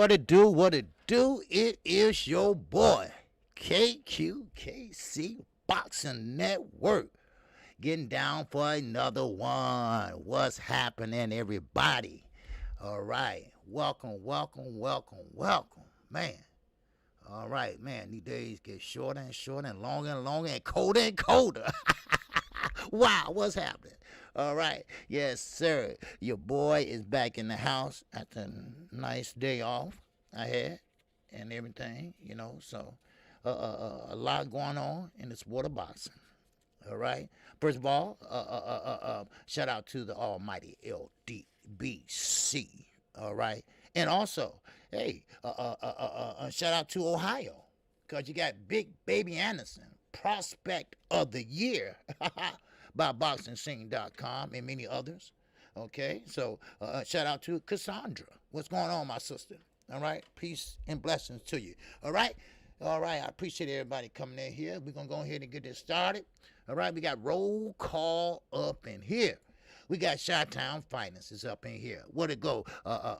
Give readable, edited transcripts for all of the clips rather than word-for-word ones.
What it do? What it do? It is your boy, KQKC Boxing Network, getting down for another one. What's happening, everybody? All right. Welcome, welcome, welcome, welcome. Man. All right, man. These days get shorter and shorter and longer and colder and colder. Wow, what's happening? All right. Yes, sir. Your boy is back in the house after a nice day off I had and everything, So a lot going on in the sport of boxing. All right. First of all, shout out to the almighty LDBC. All right. And also, hey, shout out to Ohio, because you got Big Baby Anderson, Prospect of the Year by BoxingScene.com and many others. Okay, so shout out to Cassandra. What's going on, my sister? All right, peace and blessings to you. All right, I appreciate everybody coming in here. We're going to go ahead and get this started. All right, we got roll call up in here. We got Chi-Town Finest is up in here. What it go?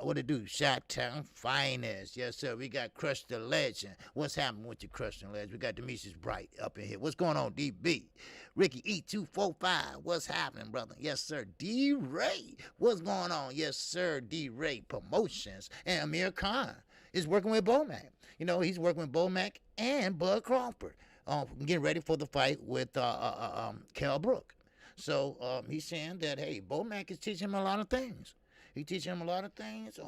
What it do? Chi-Town Finest. Yes, sir. We got Crush the Legend. What's happening with you, Crush the Legend? We got Demetrius Bright up in here. What's going on, DB? Ricky E245. What's happening, brother? Yes, sir. D-Ray. What's going on? Yes, sir. D-Ray Promotions. And Amir Khan is working with Bomac. He's working with Bomac and Bud Crawford. Getting ready for the fight with Kell Brook. So he's saying that, hey, Bomac is teaching him a lot of things. He teaching him a lot of things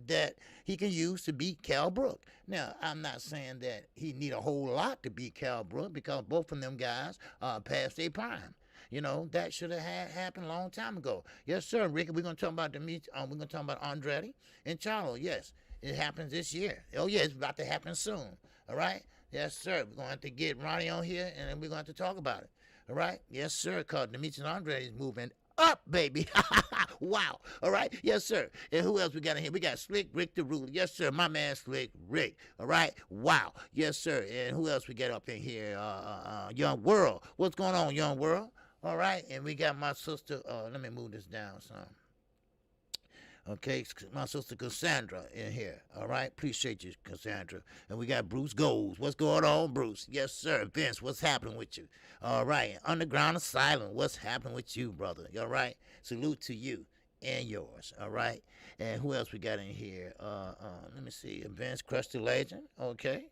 that he can use to beat Kell Brook. Now, I'm not saying that he need a whole lot to beat Kell Brook, because both of them guys past their prime. That should have happened a long time ago. Yes, sir, Ricky. We're gonna talk about we're gonna talk about Andrade and Charlo. Yes, it happens this year. Oh yeah, it's about to happen soon. All right. Yes, sir. We're gonna have to get Ronnie on here, and then we're gonna have to talk about it. All right? Yes, sir, because Demetrius Andrade is moving up, baby. Wow. All right? Yes, sir. And who else we got in here? We got Slick Rick the Ruler. Yes, sir. My man Slick Rick. All right? Wow. Yes, sir. And who else we got up in here? Young World. What's going on, Young World? All right? And we got my sister. Let me move this down some. Okay, my sister Cassandra in here. All right, appreciate you, Cassandra. And we got Bruce Goals. What's going on, Bruce? Yes, sir. Vince, what's happening with you? All right, Underground Asylum. What's happening with you, brother? All right, salute to you and yours. All right, and who else we got in here? Let me see. Vince, Crush the Legend. Okay.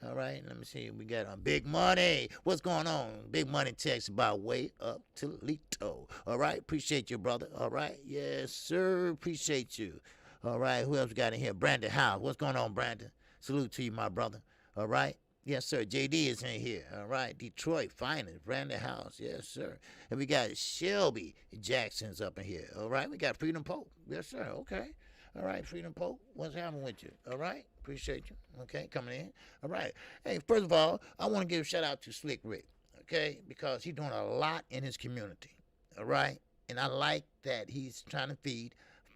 All right, let me see. We got Big Money. What's going on? Big Money text by way up to Lito. All right, appreciate you, brother. All right, yes, sir. Appreciate you. All right, who else we got in here? Brandon House. What's going on, Brandon? Salute to you, my brother. All right. Yes, sir. JD is in here. All right. Detroit Finest. Brandon House. Yes, sir. And we got Shelby Jackson's up in here. All right. We got Freedom Pope. Yes, sir. Okay. All right, Freedom Pope, what's happening with you? All right, appreciate you. Okay, coming in. All right. Hey, first of all, I want to give a shout out to Slick Rick, okay, because he's doing a lot in his community. All right, and I like that he's trying to feed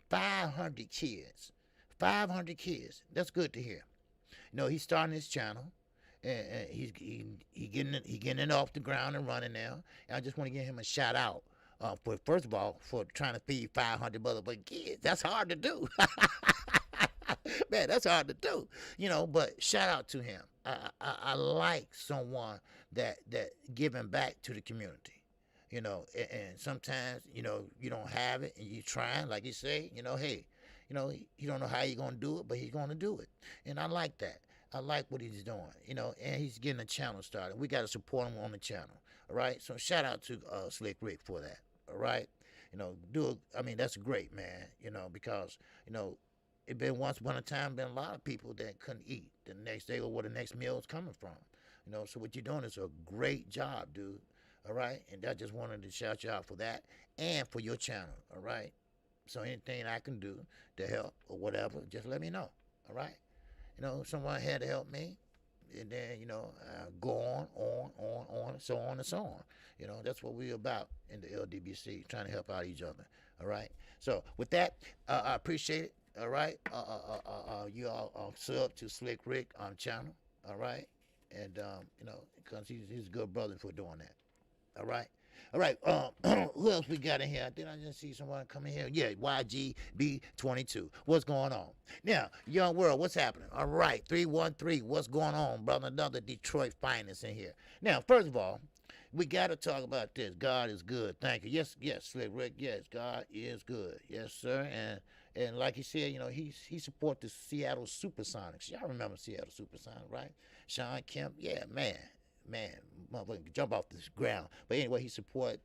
500 kids. 500 kids. That's good to hear. He's starting his channel, and he's getting it off the ground and running now. And I just want to give him a shout out. For first of all, for trying to feed 500 motherfucking kids. That's hard to do. Man, that's hard to do. But shout out to him. I like someone that giving back to the community. And sometimes, you don't have it and you trying, like you say, hey, you don't know how you're going to do it, but he's going to do it. And I like that. I like what he's doing, and he's getting a channel started. We got to support him on the channel. All right. So shout out to Slick Rick for that. All right. That's great, man, because, it been once upon a time, been a lot of people that couldn't eat the next day or where the next meal is coming from. So what you're doing is a great job, dude. All right. And I just wanted to shout you out for that and for your channel. All right. So anything I can do to help or whatever, just let me know. All right. Someone had to help me. And then, go on, so on and so on. That's what we're about in the LDBC, trying to help out each other. All right. So with that, I appreciate it. All right. You all sub to Slick Rick on channel. All right. And, because he's a good brother for doing that. All right. All right. Who else we got in here? Did I just see someone come in here? Yeah, YGB22. What's going on? Now, young world, what's happening? All right, 313. What's going on, brother? Another Detroit finest in here. Now, first of all, we got to talk about this. God is good. Thank you. Yes, yes, Slick Rick. Yes, God is good. Yes, sir. And like he said, you know, he support the Seattle Supersonics. Y'all remember Seattle Supersonics, right? Sean Kemp. Yeah, man, motherfucker, jump off this ground. But anyway, he support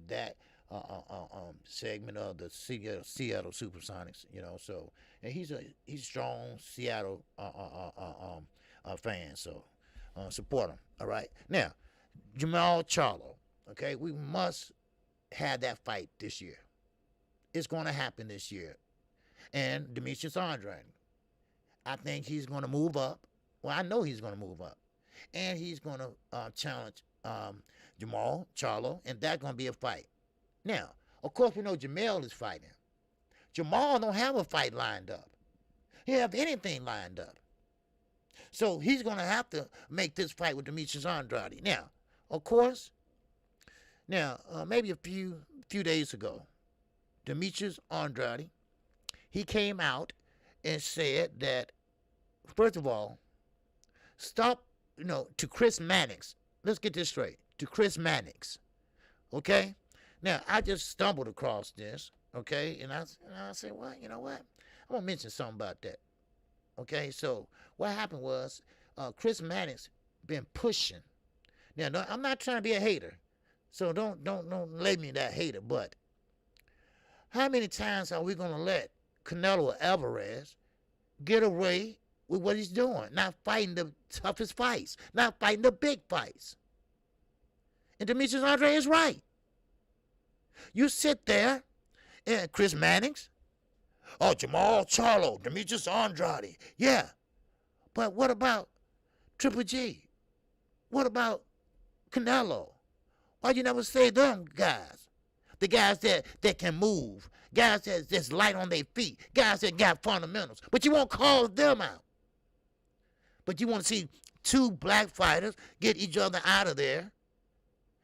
that segment of the Seattle Supersonics. You know, so and he's a strong Seattle fan. So support him. All right. Now, Jamal Charlo. Okay, we must have that fight this year. It's going to happen this year. And Demetrius Andrade, I think he's going to move up. Well, I know he's going to move up. And he's going to challenge Jamal Charlo, and that's going to be a fight. Now, of course, we know Jamel is fighting. Jamal don't have a fight lined up. He don't have anything lined up. So he's going to have to make this fight with Demetrius Andrade. Now, of course, maybe a few days ago, Demetrius Andrade, he came out and said that, first of all, stop, to Chris Mannix. Let's get this straight. To Chris Mannix. Okay? Now, I just stumbled across this, okay? And I said, well, you know what? I'm going to mention something about that. Okay? So, what happened was, Chris Mannix been pushing. Now, no, I'm not trying to be a hater. So, don't label me that hater. But, how many times are we going to let Canelo Alvarez get away with what he's doing, not fighting the toughest fights, not fighting the big fights? And Demetrius Andrade is right. You sit there, and Chris Mannix, Jamal Charlo, Demetrius Andrade, yeah. But what about Triple G? What about Canelo? Why you never say them guys? The guys that can move, guys that's light on their feet, guys that got fundamentals. But you won't call them out. But you want to see two black fighters get each other out of there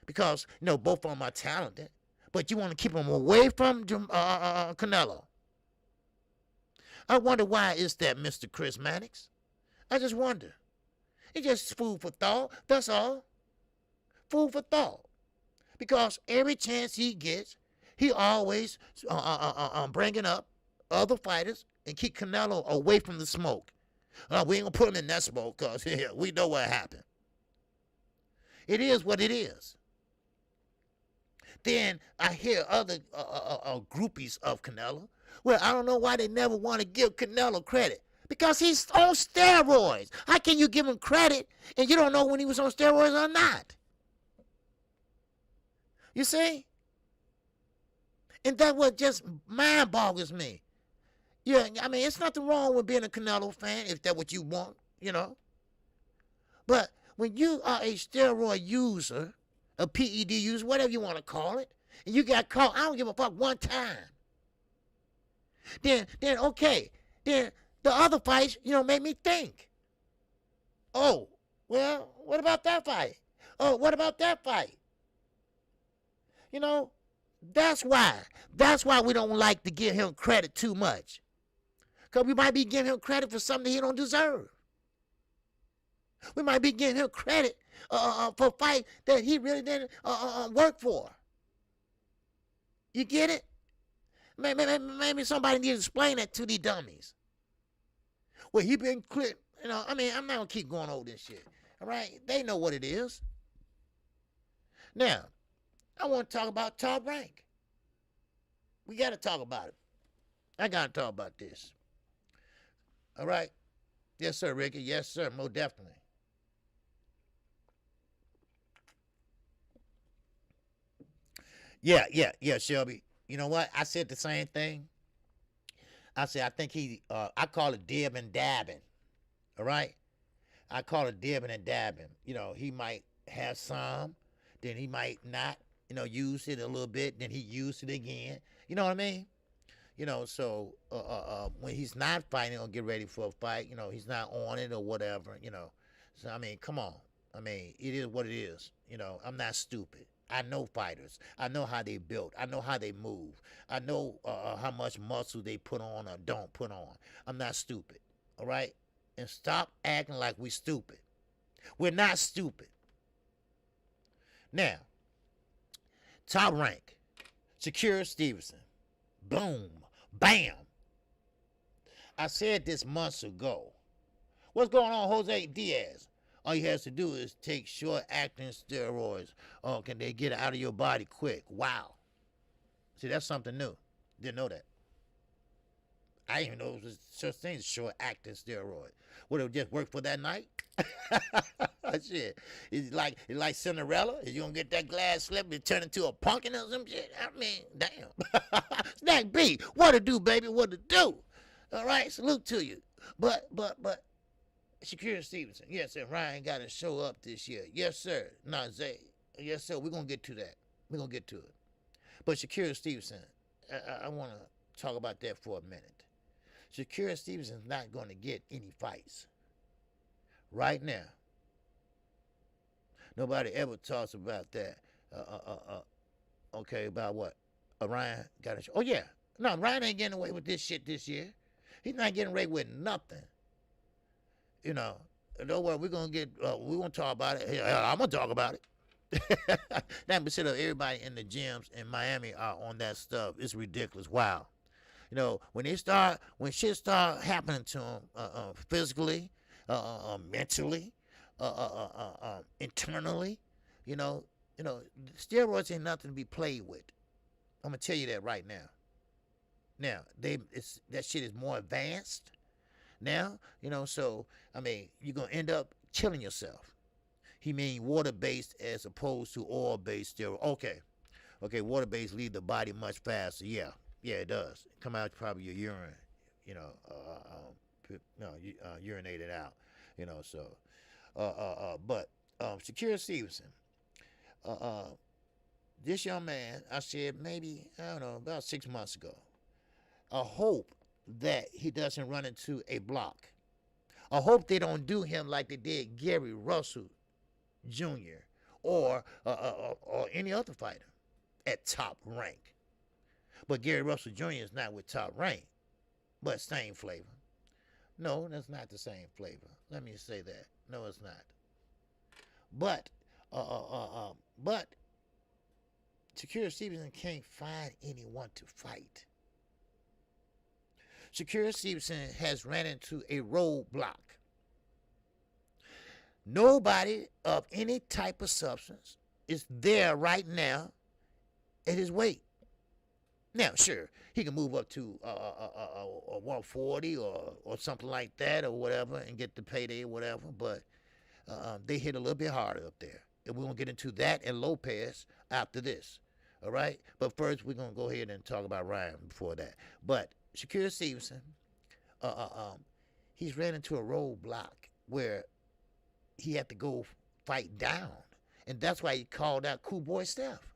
because, both of them are talented. But you want to keep them away from Canelo. I wonder why is that, Mr. Chris Mannix? I just wonder. It's just food for thought. That's all. Food for thought. Because every chance he gets, he always bringing up other fighters and keep Canelo away from the smoke. We ain't going to put him in that smoke because we know what happened. It is what it is. Then I hear other groupies of Canelo. Well, I don't know why they never want to give Canelo credit. Because he's on steroids. How can you give him credit and you don't know when he was on steroids or not? You see? And that what just mind boggles me. Yeah, I mean, it's nothing wrong with being a Canelo fan if that's what you want, But when you are a steroid user, a PED user, whatever you want to call it, and you got caught, I don't give a fuck one time. Then okay. Then the other fights, made me think. Oh, well, what about that fight? Oh, what about that fight? That's why. That's why we don't like to give him credit too much. Because we might be giving him credit for something he don't deserve. We might be giving him credit for a fight that he really didn't work for. You get it? Maybe somebody needs to explain that to these dummies. Well, he been clear. I'm not going to keep going over this shit. All right? They know what it is. Now, I want to talk about Top Rank. We got to talk about it. I got to talk about this. All right? Yes, sir, Ricky. Yes, sir. Most definitely. Yeah, Shelby. You know what? I said the same thing. I said, I think I call it dib and dabbing. All right? I call it dibbing and dabbing. He might have some, then he might not, use it a little bit, then he used it again. You know what I mean? So when he's not fighting or get ready for a fight, he's not on it or whatever, So, I mean, come on. I mean, it is what it is. I'm not stupid. I know fighters. I know how they built. I know how they move. I know how much muscle they put on or don't put on. I'm not stupid. All right? And stop acting like we stupid. We're not stupid. Now, top rank, Shakur Stevenson. Boom. Bam. I said this months ago. What's going on, Jose Diaz? All he has to do is take short-acting steroids. Oh, can they get out of your body quick? Wow. See, that's something new. Didn't know that. I didn't even know it was such thing as short-acting steroid. Would it just work for that night? Shit. It's like Cinderella. You gonna get that glass slip and turn into a pumpkin or some shit? I mean, damn. Snack B, what to do, baby? What to do? All right, salute to you. But Shakur Stevenson, yes, sir. Ryan got to show up this year. Yes, sir. Not Zay. Yes, sir. We're going to get to that. We're going to get to it. But Shakur Stevenson, I want to talk about that for a minute. Shakur Stevenson's not going to get any fights right now. Nobody ever talks about that. Okay, about what? Ryan got to show. Oh, yeah. No, Ryan ain't getting away with this shit this year. He's not getting away with nothing. You know, don't worry, we're going to talk about it. I'm going to talk about it. 90% of everybody in the gyms in Miami are on that stuff. It's ridiculous. Wow. You know, when shit start happening to them physically, mentally, internally, you know, steroids ain't nothing to be played with. I'm going to tell you that right now. Now, that shit is more advanced. Now, so, I mean, you're going to end up killing yourself. He mean water-based as opposed to oil-based steroid. Okay, water-based leave the body much faster. Yeah, it does. Come out probably your urine, urinate it out, so. But Shakur Stevenson, this young man, I said maybe, I don't know, about 6 months ago, I hope that he doesn't run into a block. I hope they don't do him like they did Gary Russell Jr. or any other fighter at top rank. But Gary Russell Jr. is not with top rank, but same flavor. No, that's not the same flavor. Let me say that. No, it's not. But Shakur Stevenson can't find anyone to fight. Shakur Stevenson has ran into a roadblock. Nobody of any type of substance is there right now at his weight. Now, sure, he can move up to 140 or something like that or whatever and get the payday or whatever, but they hit a little bit harder up there. And we're going to get into that and Lopez after this, all right? But first, we're going to go ahead and talk about Ryan before that. But Shakur Stevenson, he's ran into a roadblock where he had to go fight down. And that's why he called out Cool Boy Steph.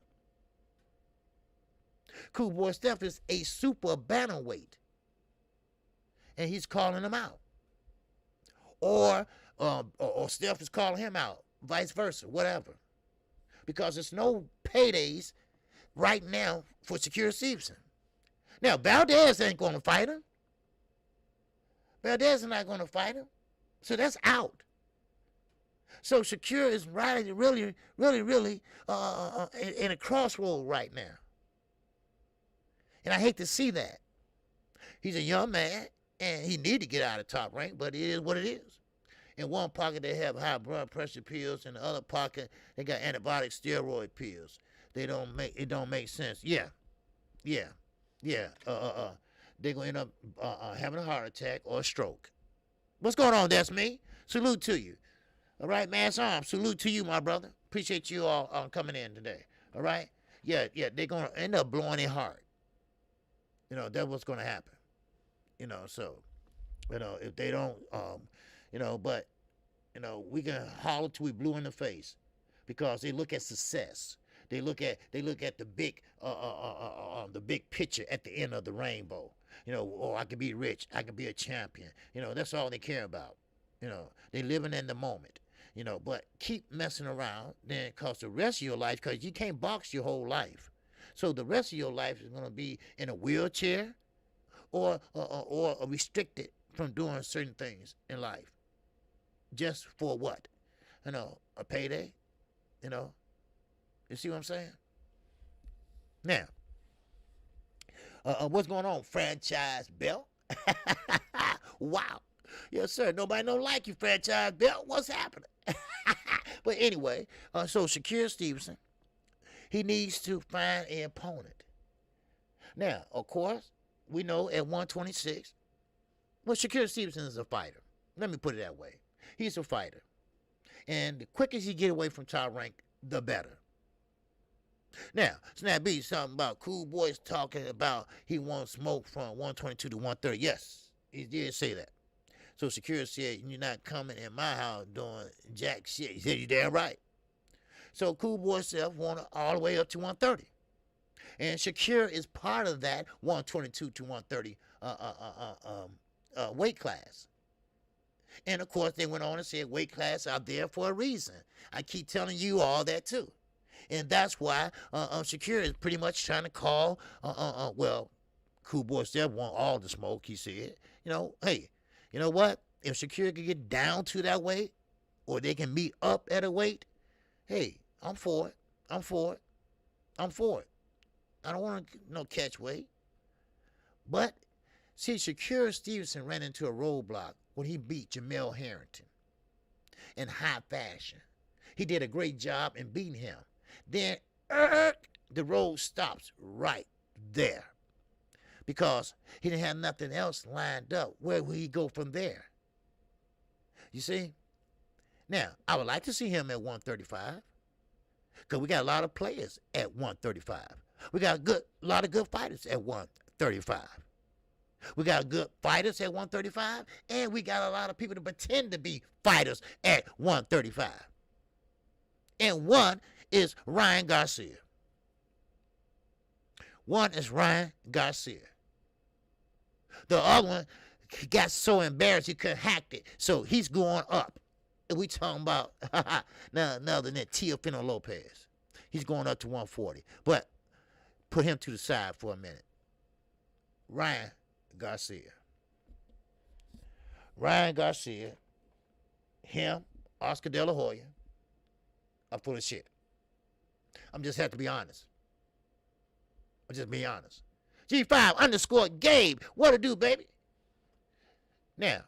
Cool Boy Steph is a super bantamweight. And he's calling him out. Or Steph is calling him out. Vice versa, whatever. Because there's no paydays right now for Shakur Stevenson. Now, Valdez ain't going to fight him. Valdez is not going to fight him. So that's out. So Shakur is really in a crossroad right now. And I hate to see that. He's a young man, and he need to get out of top rank, but it is what it is. In one pocket, they have high blood pressure pills. In the other pocket, they got antibiotic steroid pills. It don't make sense. Yeah. They're going to end up having a heart attack or a stroke. What's going on? That's me. Salute to you. All right, Mass Arms. Salute to you, my brother. Appreciate you all coming in today. All right? Yeah, they're going to end up blowing their heart. That's what's going to happen. So, if they don't, but, we can holler till we blue in the face because they look at success. They look at the big picture at the end of the rainbow. I can be rich. I can be a champion. That's all they care about. They living in the moment. but keep messing around then, cause the rest of your life, cause you can't box your whole life. So the rest of your life is gonna be in a wheelchair or restricted from doing certain things in life. Just for what? A payday? You see what I'm saying? Now, what's going on, franchise belt? Wow. Yes, sir. Nobody don't like you, franchise belt. What's happening? But anyway, so Shakir Stevenson, he needs to find an opponent. Now, of course, we know at 126, well, Shakir Stevenson is a fighter. Let me put it that way. He's a fighter. And the quicker he get away from top rank, the better. Now, Snap B, something about Cool Boys talking about he wants smoke from 122 to 130. Yes, he did say that. So Shakir said, you're not coming in my house doing jack shit. He said, you damn right. So Cool Boy self wanted all the way up to 130. And Shakir is part of that 122 to 130 weight class. And of course, they went on and said weight class out there for a reason. I keep telling you all that too. And that's why Shakir is pretty much trying to call, well, Cool Boy Step want all the smoke, he said. Hey, you know what? If Shakir can get down to that weight, or they can meet up at a weight, hey, I'm for it. I'm for it. I'm for it. I don't want no catch weight. But, see, Shakir Stevenson ran into a roadblock when he beat Jamel Harrington in high fashion. He did a great job in beating him. Then the road stops right there because he didn't have nothing else lined up. Where will he go from there? You see? Now, I would like to see him at 135 because we got a lot of players at 135. We got a lot of good fighters at 135. We got good fighters at 135, and we got a lot of people that pretend to be fighters at 135. And one is Ryan Garcia. One is Ryan Garcia. The other one got so embarrassed he couldn't hack it, so he's going up. And we talking about none other than Teofimo Lopez. He's going up to 140. But put him to the side for a minute. Ryan Garcia. Ryan Garcia, him, Oscar De La Hoya, are full of shit. I'm just have to be honest. I'm just be honest. G5_Gabe. What to do, baby? Now,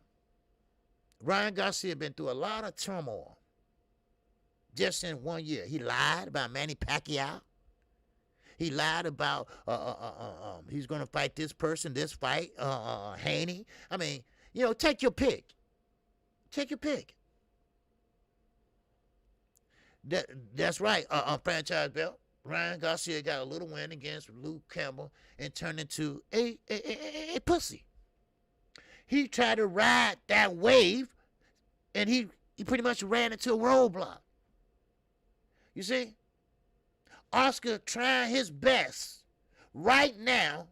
Ryan Garcia been through a lot of turmoil just in 1 year. He lied about Manny Pacquiao. He lied about he's going to fight this person, this fight, Haney. I mean, take your pick. Take your pick. That's right, franchise belt. Ryan Garcia got a little win against Luke Campbell and turned into a pussy. He tried to ride that wave, and he pretty much ran into a roadblock. You see? Oscar trying his best right now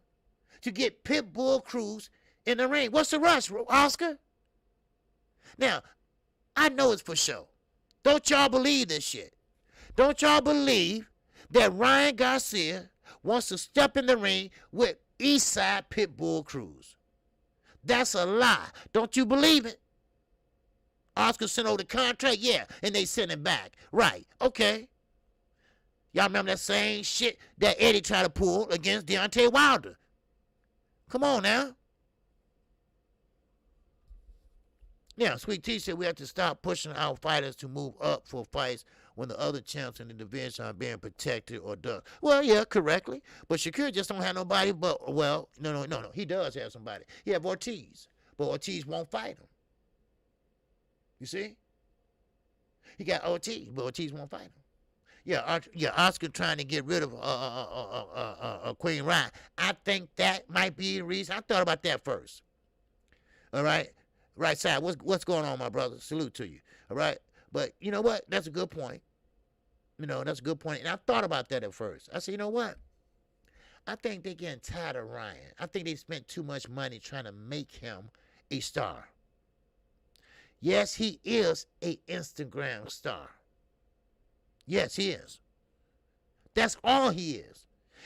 to get Pitbull Cruz in the ring. What's the rush, Oscar? Now, I know it's for show. Don't y'all believe this shit? Don't y'all believe that Ryan Garcia wants to step in the ring with Eastside Pitbull Cruz? That's a lie. Don't you believe it? Oscar sent over the contract, yeah, and they sent it back. Right, okay. Y'all remember that same shit that Eddie tried to pull against Deontay Wilder? Come on now. Now, Sweet T said we have to stop pushing our fighters to move up for fights when the other champs in the division are being protected or done. Well, yeah, correctly. But Shakir just don't have nobody but, well, no. He does have somebody. He have Ortiz. But Ortiz won't fight him. You see? He got Ortiz, but Ortiz won't fight him. Yeah, Oscar trying to get rid of Queen Ryan. I think that might be the reason. I thought about that first. All right? Right side, what's going on, my brother? Salute to you. All right? But you know what? That's a good point. That's a good point. And I thought about that at first. I said, you know what? I think they're getting tired of Ryan. I think they spent too much money trying to make him a star. Yes, he is a Instagram star. Yes, he is. That's all he is.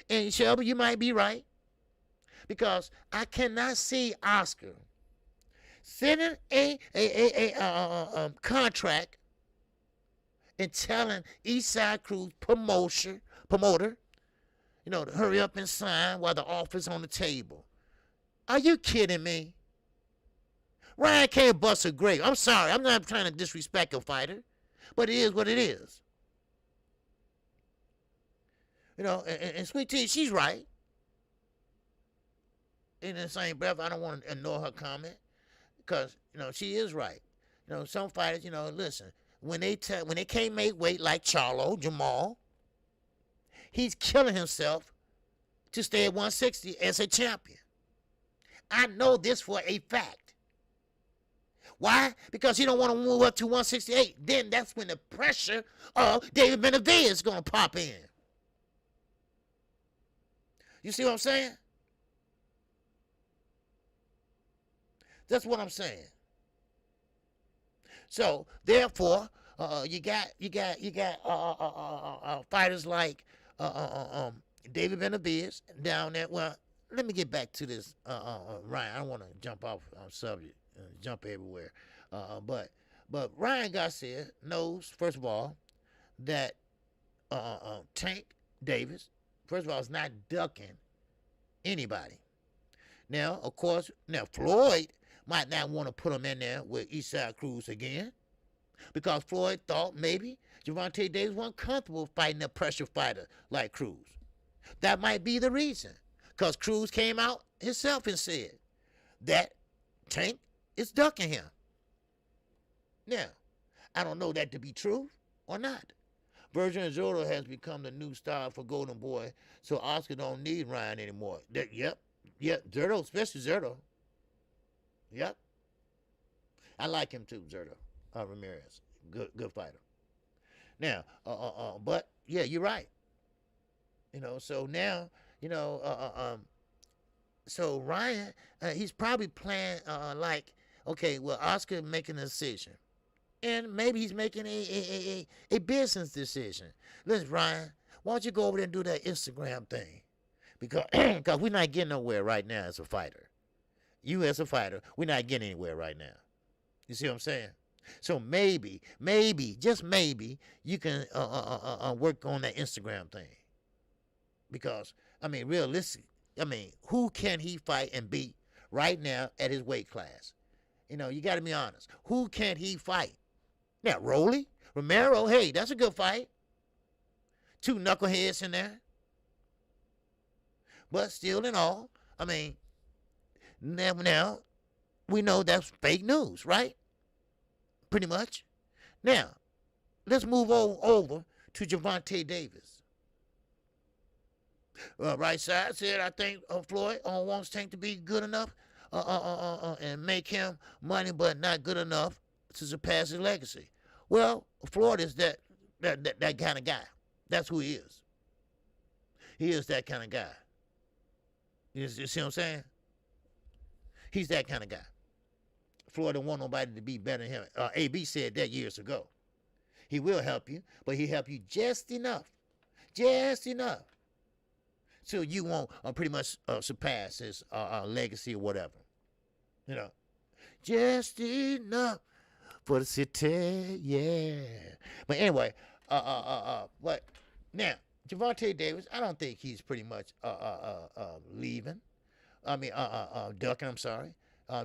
And Shelby, you might be right, because I cannot see Oscar sending a contract and telling Eastside Cruz promoter, to hurry up and sign while the offer's on the table. Are you kidding me? Ryan can't bust a grape. I'm sorry. I'm not trying to disrespect a fighter, but it is what it is. And Sweet Tea, she's right. In the same breath, I don't want to ignore her comment, because she is right. Some fighters, listen, when they can't make weight like Charlo, Jamal, he's killing himself to stay at 160 as a champion. I know this for a fact. Why? Because he don't want to move up to 168. Then that's when the pressure of David Benavidez is going to pop in. You see what I'm saying? That's what I'm saying. So therefore, you got fighters like David Benavidez down there. Well, let me get back to this, Ryan. I don't want to jump off subject, jump everywhere. But Ryan Garcia knows, first of all, that Tank Davis, first of all, is not ducking anybody. Now, of course, Floyd might not want to put him in there with Eastside Cruz again, because Floyd thought maybe Gervonta Davis wasn't comfortable fighting a pressure fighter like Cruz. That might be the reason, because Cruz came out himself and said that Tank is ducking him. Now, I don't know that to be true or not. Virgil Zotto has become the new star for Golden Boy, so Oscar don't need Ryan anymore. Yep, Zotto, especially Zotto. Yep. I like him too, Zotto. Ramirez. Good fighter. Now, but yeah, you're right. So now, so Ryan, he's probably playing like, okay, well, Oscar making a decision. And maybe he's making a business decision. Listen, Ryan, why don't you go over there and do that Instagram thing? Because we're not getting nowhere right now as a fighter. You as a fighter, we're not getting anywhere right now. You see what I'm saying? So maybe, just maybe, you can work on that Instagram thing. Because, realistic, who can he fight and beat right now at his weight class? You got to be honest. Who can he fight? Now, Rolly, Romero, hey, that's a good fight. 2 knuckleheads in there. But still in all, now we know that's fake news, right? Pretty much. Now, let's move over to Gervonta Davis. Right side said, I think Floyd wants Tank to be good enough and make him money, but not good enough to surpass his legacy. Well, Floyd is that kind of guy. That's who he is. He is that kind of guy. You see what I'm saying? He's that kind of guy. Floyd don't want nobody to be better than him. AB said that years ago. He will help you, but he help you just enough. Just enough. So you won't pretty much surpass his legacy or whatever. Just enough for the city, yeah. But anyway, but now, Gervonta Davis, I don't think he's pretty much leaving. Ducking, I'm sorry.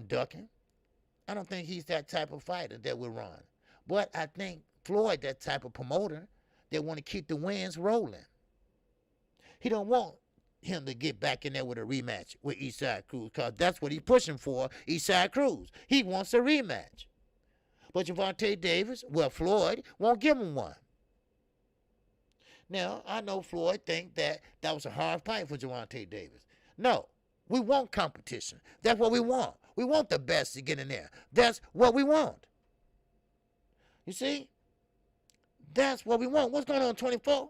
Ducking. I don't think he's that type of fighter that will run. But I think Floyd, that type of promoter that want to keep the wins rolling. He don't want him to get back in there with a rematch with Eastside Cruz, because that's what he's pushing for, Eastside Cruz. He wants a rematch. But Gervonta Davis, well, Floyd won't give him one. Now, I know Floyd think that was a hard fight for Gervonta Davis. No, we want competition. That's what we want. We want the best to get in there. That's what we want. You see? That's what we want. What's going on, 24?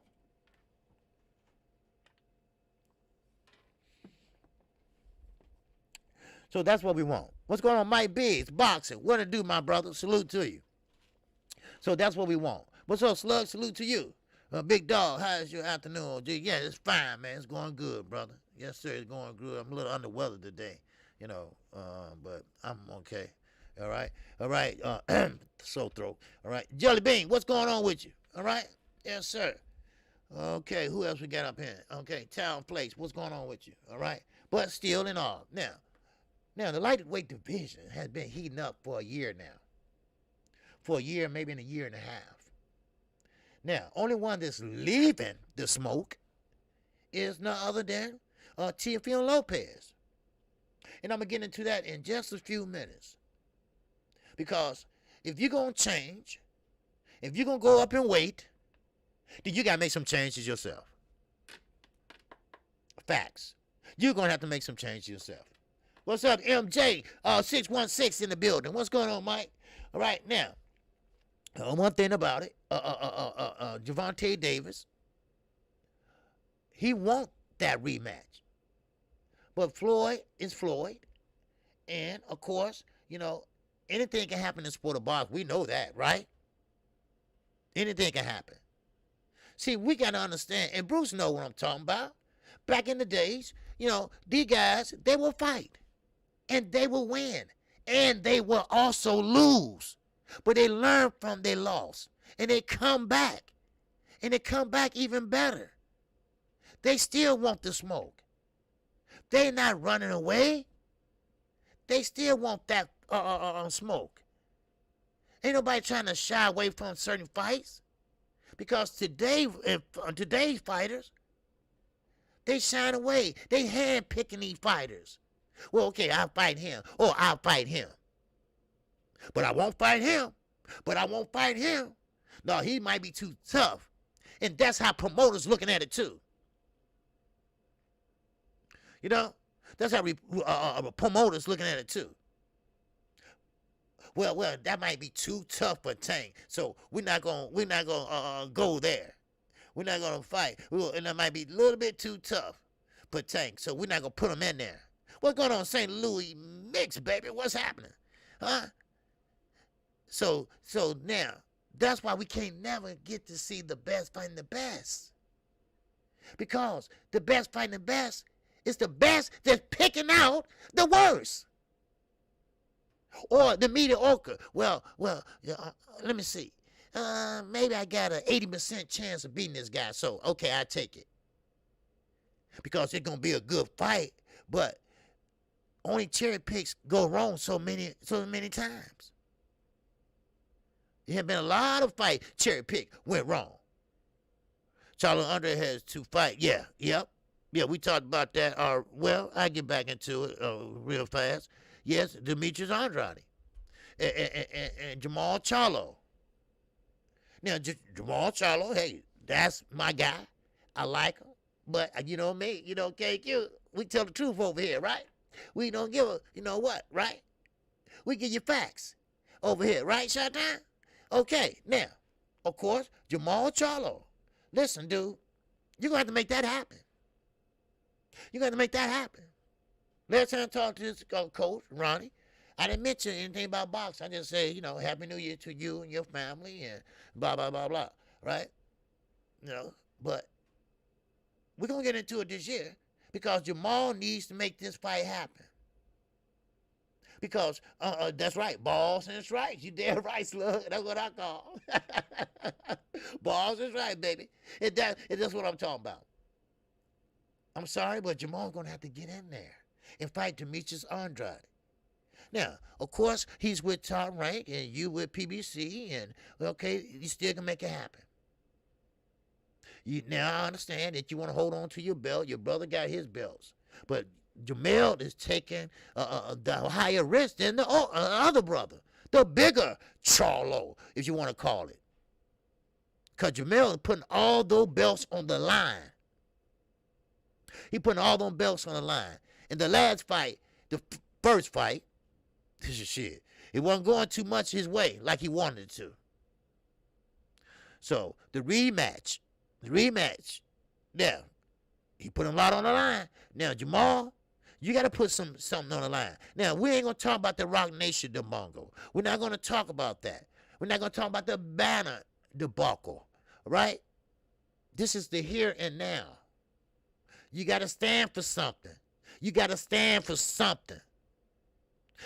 So that's what we want. What's going on, Mike Biggs? Boxing. What to do, my brother? Salute to you. So that's what we want. What's up, Slug? Salute to you. Big Dog, how's your afternoon? Yeah, it's fine, man. It's going good, brother. Yes, sir, it's going good. I'm a little under weather today, you know, but I'm okay. All right. All right. Sore throat. All right. Jelly Bean, what's going on with you? All right. Yes, sir. Okay. Who else we got up here? Okay. Town Place, what's going on with you? All right. But still in all. Now, the lightweight division has been heating up for a year now. For a year, maybe in a year and a half. Now, only one that's leaving the smoke is none other than Teofimo Lopez. And I'm going to get into that in just a few minutes. Because if you're going to change, if you're going to go up in weight, then you got to make some changes yourself. Facts. You're going to have to make some changes yourself. What's up, MJ? 616 in the building. What's going on, Mike? All right, now, one thing about it, Gervonta Davis, he wants that rematch. But Floyd is Floyd. And, of course, you know, anything can happen in the sport of boxing. We know that, right? Anything can happen. See, we got to understand, and Bruce knows what I'm talking about. Back in the days, you know, these guys, they will fight. And they will win. And they will also lose. But they learn from their loss. And they come back. And they come back even better. They still want the smoke. They're not running away. They still want that smoke. Ain't nobody trying to shy away from certain fights. Because today's fighters, they shine away. They hand-picking these fighters. Well, okay, I'll fight him. Or I'll fight him. But I won't fight him. But I won't fight him. No, he might be too tough. And that's how promoters looking at it too. You know? That's how promoters looking at it too. Well, that might be too tough for Tank. So we're not gonna go there. We're not gonna fight. And that might be a little bit too tough for Tank. So we're not gonna put him in there. What's going on, St. Louis Mix, baby? What's happening? Huh? So now, that's why we can't never get to see the best fighting the best. Because the best fighting the best is the best that's picking out the worst. Or the mediocre. Well, let me see. Maybe I got an 80% chance of beating this guy. So, okay, I take it. Because it's going to be a good fight. But only cherry picks go wrong so many times. There have been a lot of fights cherry pick went wrong. Charlie Andre has to fight. Yeah, we talked about that. Well, I get back into it real fast. Yes, Demetrius Andrade and Jamal Charlo. Now, Jamal Charlo, hey, that's my guy. I like him. But you know me, you know, KQ, we tell the truth over here, right? We don't give a, you know what, right? We give you facts over here, right, Showtime? Okay, now, of course, Jamal Charlo. Listen, dude, you're going to have to make that happen. You're going to make that happen. Last time I talked to this coach, Ronnie, I didn't mention anything about boxing. I just say, you know, Happy New Year to you and your family and blah, blah, blah, blah, right? You know, but we're going to get into it this year because Jamal needs to make this fight happen. Because, that's right, balls and strikes. You damn right, Slug. That's what I call. Balls and strikes, baby. That's what I'm talking about. I'm sorry, but Jamal's going to have to get in there and fight Demetrius Andrade. Now, of course, he's with Top Rank and you with PBC, and, okay, you still can make it happen. Now I understand that you want to hold on to your belt. Your brother got his belts. But Jamel is taking the higher risk than the other brother, the bigger Charlo, if you want to call it. Because Jamel is putting all those belts on the line. He putting all those belts on the line. In the last fight, the first fight, this is shit. It wasn't going too much his way like he wanted it to. So the rematch, now, he put a lot on the line. Now, Jamal, You got to put something on the line. Now, we ain't going to talk about the Rock Nation debacle. We're not going to talk about that. We're not going to talk about the banner debacle, right? This is the here and now. You got to stand for something. You got to stand for something.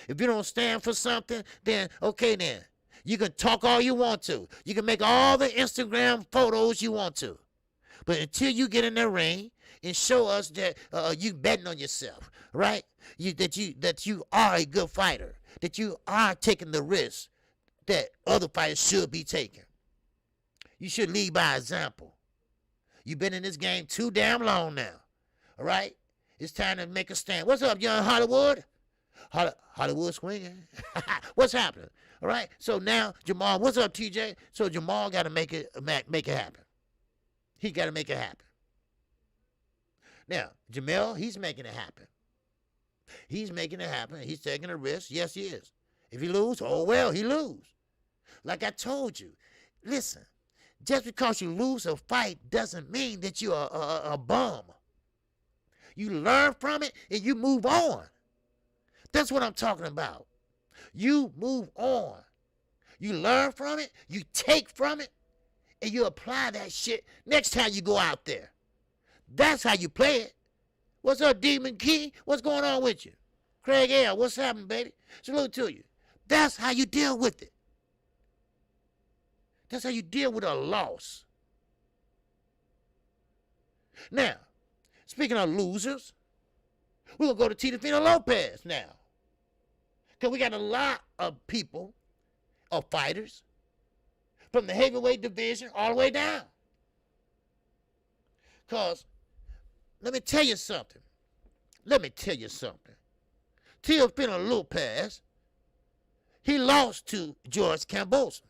If you don't stand for something, then, okay then. You can talk all you want to. You can make all the Instagram photos you want to. But until you get in the ring and show us that you betting on yourself, right? That you are a good fighter, that you are taking the risk that other fighters should be taking. You should lead by example. You've been in this game too damn long now, all right? It's time to make a stand. What's up, young Hollywood? Hollywood swinging. What's happening? All right. So now Jamal, what's up, TJ? So Jamal got to make it happen. He got to make it happen. Now Jamel, he's making it happen. He's making it happen. He's taking a risk. Yes, he is. If he lose, oh well, he lose. Like I told you, listen. Just because you lose a fight doesn't mean that you're a bum. You learn from it and you move on. That's what I'm talking about. You move on. You learn from it, you take from it, and you apply that shit next time you go out there. That's how you play it. What's up, Demon Key? What's going on with you? Craig L., what's happening, baby? Salute to you. That's how you deal with it. That's how you deal with a loss. Now, speaking of losers, we're going to go to Tito Lopez now. Because we got a lot of people, or fighters, from the heavyweight division all the way down. Because, let me tell you something. Tito Lopez, he lost to George Kambosos,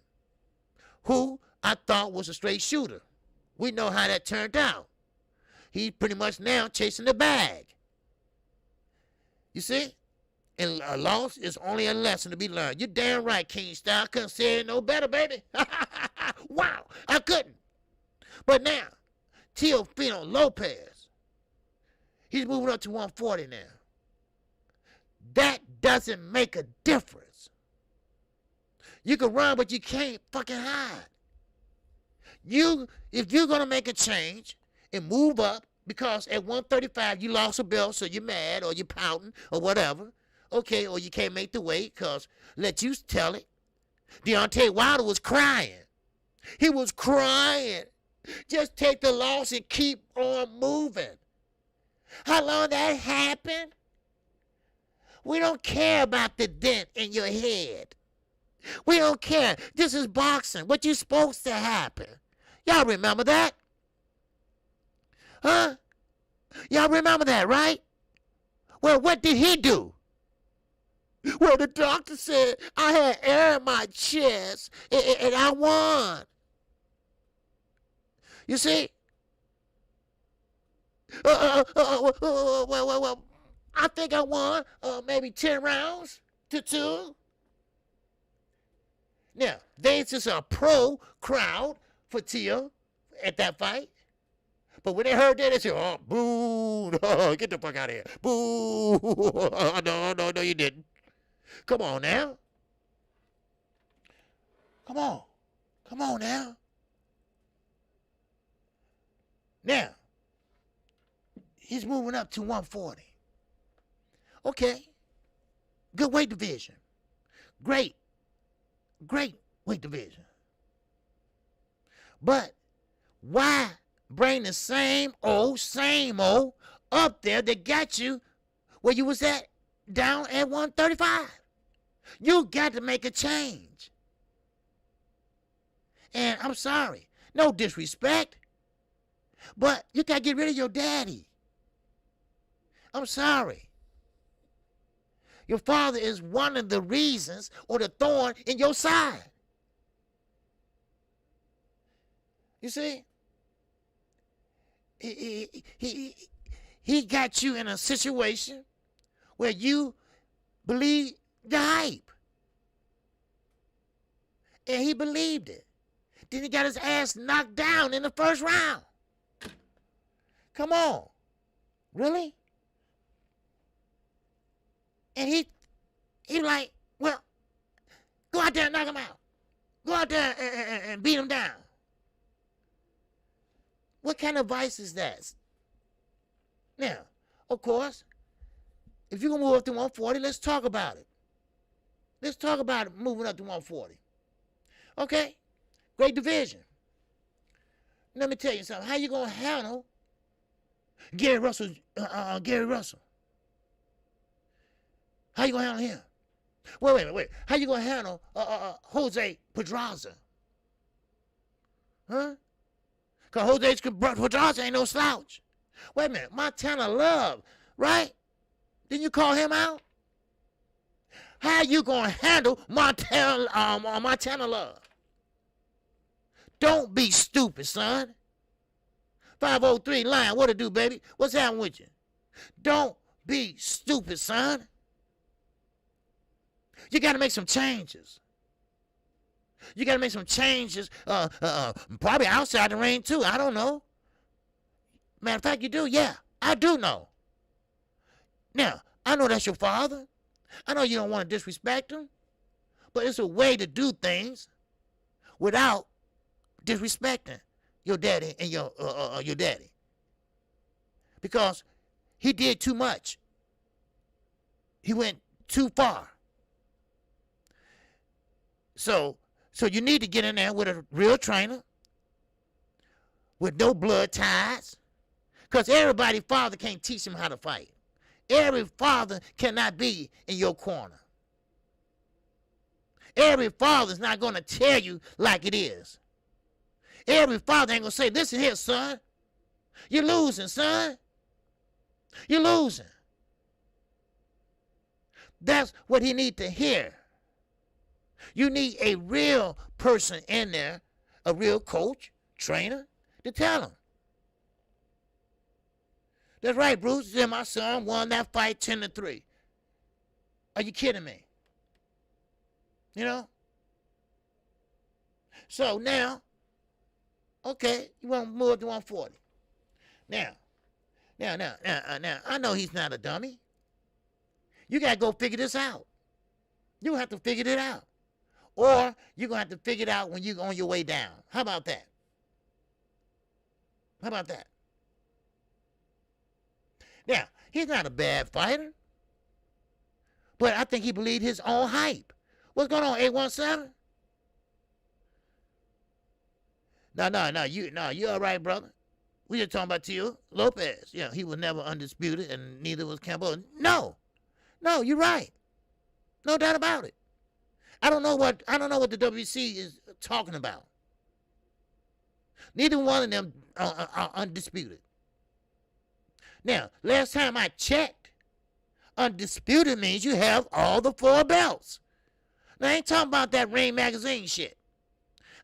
who I thought was a straight shooter. We know how that turned out. He's pretty much now chasing the bag. You see? And a loss is only a lesson to be learned. You're damn right, King Style. I couldn't say it no better, baby. Wow, I couldn't. But now, Teofimo Lopez, he's moving up to 140 now. That doesn't make a difference. You can run, but you can't fucking hide. If you're going to make a change and move up, because at 135 you lost a belt, so you're mad or you're pouting or whatever, okay, or you can't make the weight, because let you tell it, Deontay Wilder was crying. He was crying. Just take the loss and keep on moving. How long that happened? We don't care about the dent in your head. We don't care. This is boxing. What you supposed to happen? Y'all remember that? Huh? Y'all remember that, right? Well, what did he do? Well, the doctor said I had air in my chest and I won. You see? Well, I think I won maybe 10 rounds to 2. Now, there's just a pro crowd for Tia at that fight. But when they heard that, they said, oh, boo, no, get the fuck out of here. Boo, no, you didn't. Come on now. Come on now. Now, he's moving up to 140. Okay. Good weight division. Great weight division. But why bring the same old up there that got you where you was at down at 135? You got to make a change. And I'm sorry, no disrespect, but you got to get rid of your daddy. I'm sorry. Your father is one of the reasons or the thorn in your side. You see? He got you in a situation where you believe the hype. And he believed it. Then he got his ass knocked down in the first round. Come on. Really? And he like, well, go out there and knock him out. Go out there and beat him down. What kind of advice is that? Now, of course, if you're going to move up to 140, let's talk about it. Let's talk about it moving up to 140. Okay? Great division. Let me tell you something. How you going to handle Gary Russell? Gary Russell. How you going to handle him? Wait. How you going to handle Jose Pedraza? Huh? Because Jose Pedraza ain't no slouch. Wait a minute. Montana Love, right? Didn't you call him out? How you going to handle Montana Love? Don't be stupid, son. 503 line, what it do, baby? What's happening with you? Don't be stupid, son. You got to make some changes. You got to make some changes, probably outside the ring, too. I don't know. Matter of fact, you do? Yeah, I do know. Now, I know that's your father. I know you don't want to disrespect him, but it's a way to do things without disrespecting your daddy and your daddy. Because he did too much. He went too far. So you need to get in there with a real trainer with no blood ties. Because everybody's father can't teach him how to fight. Every father cannot be in your corner. Every father's not going to tell you like it is. Every father ain't going to say, listen here, son. You're losing, son. You're losing. That's what he need to hear. You need a real person in there, a real coach, trainer, to tell him. That's right, Bruce. Then my son won that fight 10-3. Are you kidding me? You know? So now, okay, you want to move up to 140. Now, I know he's not a dummy. You got to go figure this out. You have to figure it out. Or you're going to have to figure it out when you're on your way down. How about that? How about that? Now, he's not a bad fighter. But I think he believed his own hype. What's going on, 817? No, you all right, brother. We just talking about you, Lopez. Yeah, he was never undisputed, and neither was Campbell. No, you're right. No doubt about it. I don't know what the WC is talking about. Neither one of them are undisputed. Now, last time I checked, undisputed means you have all the 4 belts. Now, I ain't talking about that Ring Magazine shit.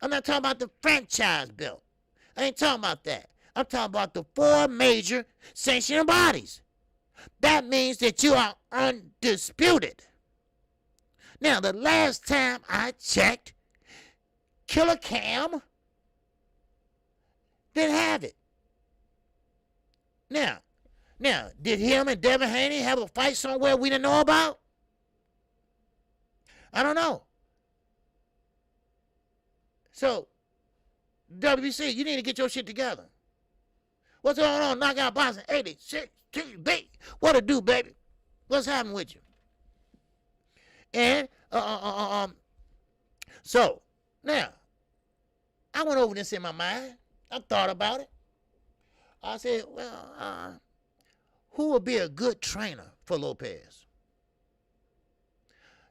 I'm not talking about the franchise belt. I ain't talking about that. I'm talking about the 4 major sanctioning bodies. That means that you are undisputed. Now, the last time I checked, Killer Cam didn't have it. Now, did him and Devin Haney have a fight somewhere we didn't know about? I don't know. So, WBC, you need to get your shit together. What's going on? Knockout Boxing 86 TV. What it do, baby? What's happening with you? And, so, now, I went over this in my mind. I thought about it. I said, well, who would be a good trainer for Lopez?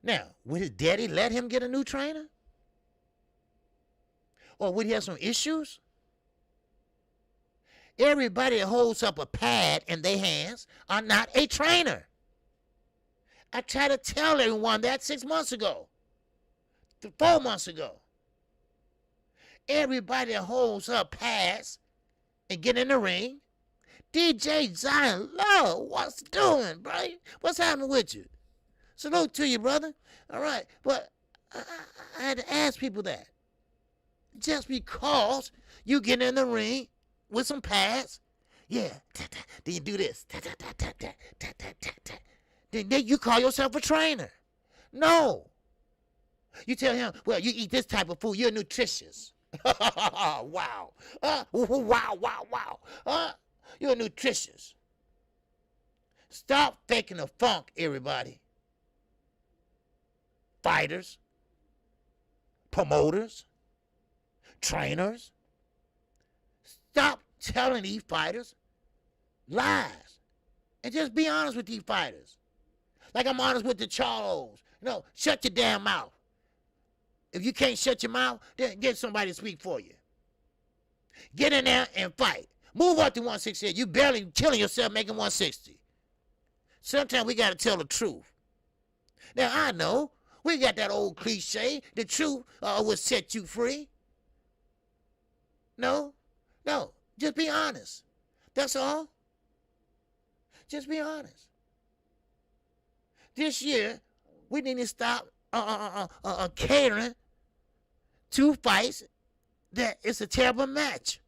Now, would his daddy let him get a new trainer? Or would he have some issues? Everybody that holds up a pad in their hands are not a trainer. I tried to tell everyone that 6 months ago, 4 months ago. Everybody that holds up pads and get in the ring. DJ Zion Love, what's doing, bro? What's happening with you? Salute to you, brother. All right, but I had to ask people that. Just because you get in the ring with some pads, yeah, then you do this. then you call yourself a trainer. No. You tell him, well, you eat this type of food, you're nutritious. Wow. Wow, wow, wow. You're nutritious. Stop faking the funk, everybody. Fighters, promoters, trainers. Stop telling these fighters lies. And just be honest with these fighters. Like I'm honest with the Charlos. No, shut your damn mouth. If you can't shut your mouth, then get somebody to speak for you. Get in there and fight. Move up to 168. You barely killing yourself making 160. Sometimes we got to tell the truth. Now, I know we got that old cliche, the truth will set you free. No, just be honest. That's all. Just be honest. This year, we need to stop catering to fights that it's a terrible match.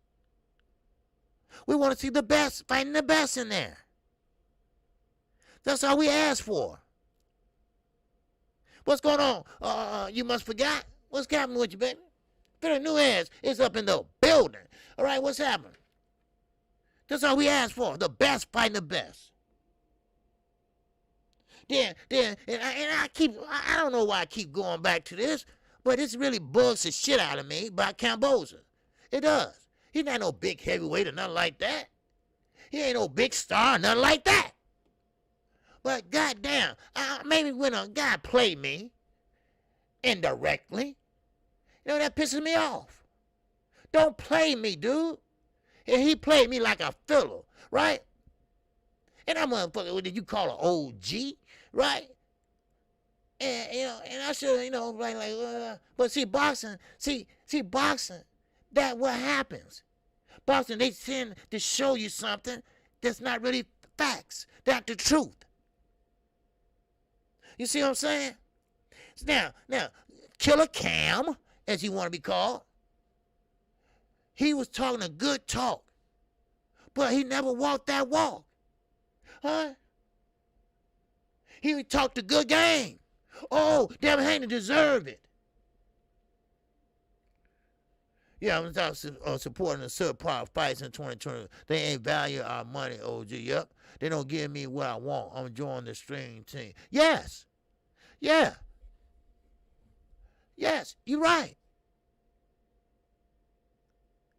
We want to see the best, fighting the best in there. That's all we ask for. What's going on? You must forgot? What's happening with you, baby? Billy Nuez is up in the building. All right, what's happening? That's all we ask for. The best fighting the best. And I don't know why I keep going back to this, but this really bugs the shit out of me about Camboza. It does. He's not no big heavyweight or nothing like that. He ain't no big star or nothing like that. But goddamn, maybe when a guy play me indirectly, you know, that pisses me off. Don't play me, dude. And he played me like a fiddle, right? And I'm motherfucker, what did you call an OG, right? And you know, and I should, you know, but see, boxing, boxing, that what happens. Boxing, they tend to show you something that's not really facts, not the truth. You see what I'm saying? Now, Killer Cam, as he want to be called, he was talking a good talk, but he never walked that walk. Huh? He talked a good game. Oh, Devin Haney deserved it. Yeah, I'm supporting the subpar fights in 2020. They ain't value our money, OG. Yep. They don't give me what I want. I'm joining the stream team. Yes. Yeah. Yes, you're right.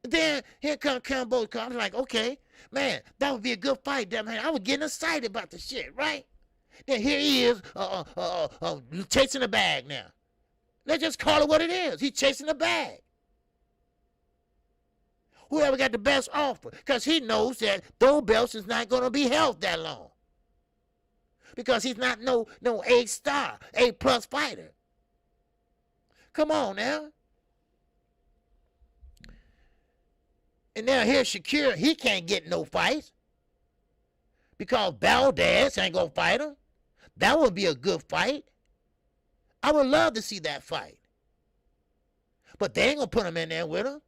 Then here comes Cambo. I'm like, okay, man, that would be a good fight, Devin Haney. I was getting excited about the shit, right? Then here he is, chasing the bag now. Let's just call it what it is. He's chasing the bag. Whoever got the best offer, because he knows that those belts is not going to be held that long. Because he's not no A-star, A-plus fighter. Come on now. And now here's Shakir. He can't get no fights because Valdez ain't going to fight him. That would be a good fight. I would love to see that fight. But they ain't going to put him in there with him.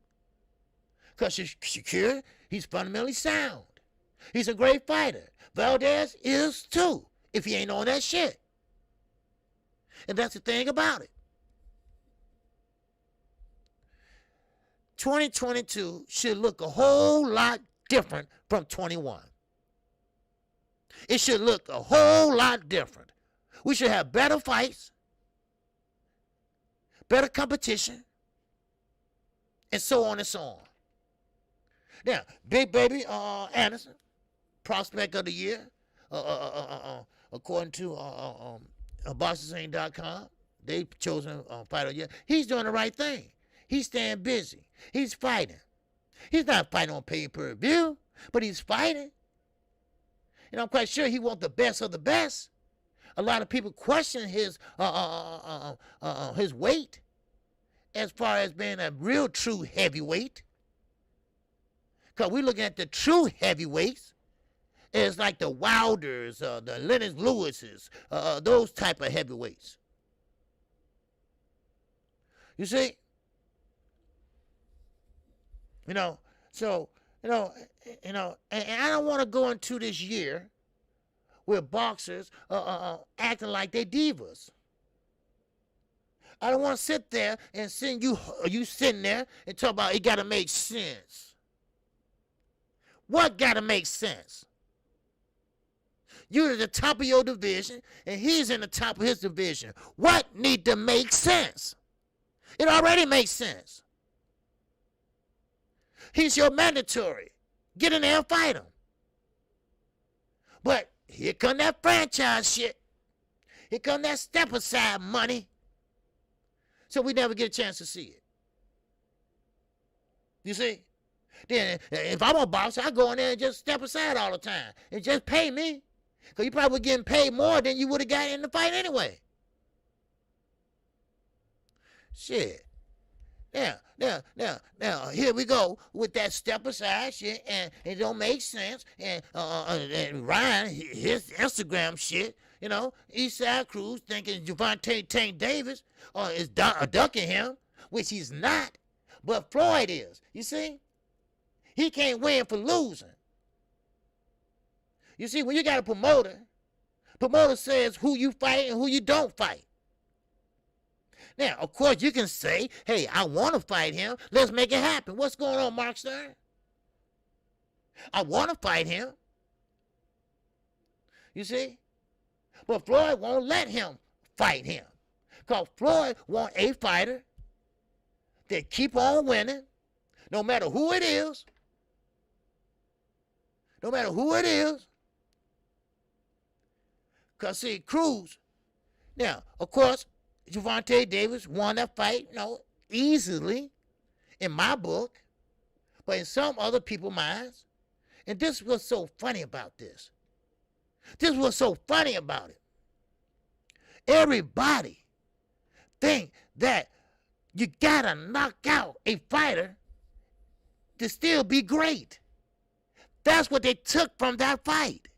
Because Shakir, he's fundamentally sound. He's a great fighter. Valdez is too, if he ain't on that shit. And that's the thing about it. 2022 should look a whole lot different from 21. It should look a whole lot different. We should have better fights, better competition, and so on and so on. Now, Big Baby Anderson, Prospect of the Year, according to BoxingScene.com, they chosen Fighter of the Year. He's doing the right thing. He's staying busy. He's fighting. He's not fighting on pay-per-view, but he's fighting. And I'm quite sure he wants the best of the best. A lot of people question his weight as far as being a real true heavyweight. Because we're looking at the true heavyweights as like the Wilders, the Lennox Lewises, those type of heavyweights. You see? And I don't want to go into this year with boxers acting like they divas. I don't want to sit there and send you sitting there and talk about it got to make sense. What got to make sense? You're at the top of your division, and he's in the top of his division. What need to make sense? It already makes sense. He's your mandatory. Get in there and fight him. But here come that franchise shit. Here come that step aside money. So we never get a chance to see it. You see? Then if I'm a boxer, I go in there and just step aside all the time and just pay me. Because you probably getting paid more than you would have got in the fight anyway. Shit. Now, here we go with that step aside shit, and it don't make sense. And Ryan, his Instagram shit, you know, Eastside Cruz thinking Gervonta Tank Davis is ducking him, which he's not, but Floyd is. You see? He can't win for losing. You see, when you got a promoter says who you fight and who you don't fight. Now, of course, you can say, hey, I want to fight him. Let's make it happen. What's going on, Mark Stern? I want to fight him. You see? But Floyd won't let him fight him. Because Floyd wants a fighter that keep on winning, no matter who it is. No matter who it is. Because, see, Cruz, now, of course, Gervonta Davis won that fight, you know, easily, in my book, but in some other people's minds. And this was so funny about this. This was so funny about it. Everybody think that you gotta knock out a fighter to still be great. That's what they took from that fight.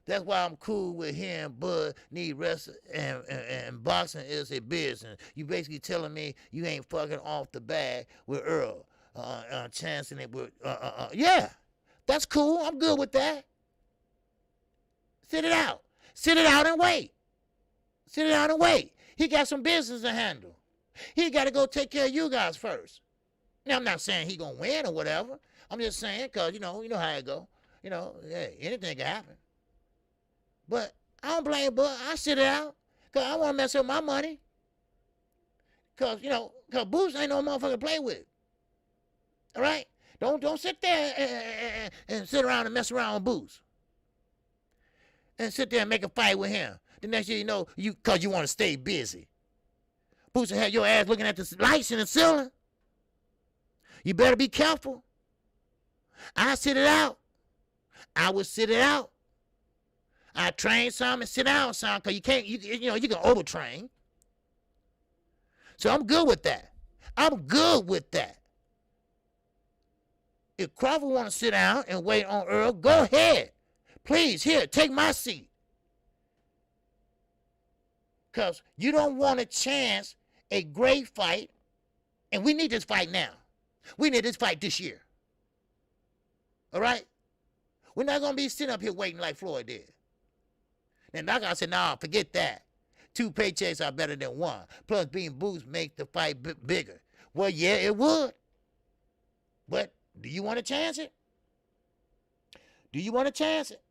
That's why I'm cool with him, Bud, need rest, and boxing is a business. You basically telling me you ain't fucking off the bag with Earl, chancing it with, yeah, that's cool. I'm good with that. Sit it out. Sit it out and wait. Sit it out and wait. He got some business to handle. He got to go take care of you guys first. Now, I'm not saying he going to win or whatever. I'm just saying because, you know how it go. You know, hey, anything can happen. But I don't blame Bud. I sit it out because I want to mess up my money. Because, you know, because Boots ain't no motherfucker to play with. All right? Don't sit there and sit around and mess around with Boots. And sit there and make a fight with him. The next thing you know, because you want to stay busy. Boots will have your ass looking at the lights in the ceiling. You better be careful. I sit it out. I would sit it out. I train some and sit down some because you can't, you can overtrain. So I'm good with that. I'm good with that. If Crawford want to sit down and wait on Earl, go ahead. Please, here, take my seat. Because you don't want to chance a great fight, and we need this fight now. We need this fight this year. All right? We're not going to be sitting up here waiting like Floyd did. And like I said, nah, forget that. 2 paychecks are better than 1. Plus, being Boots make the fight bigger. Well, yeah, it would. But do you want to chance it? Do you want to chance it?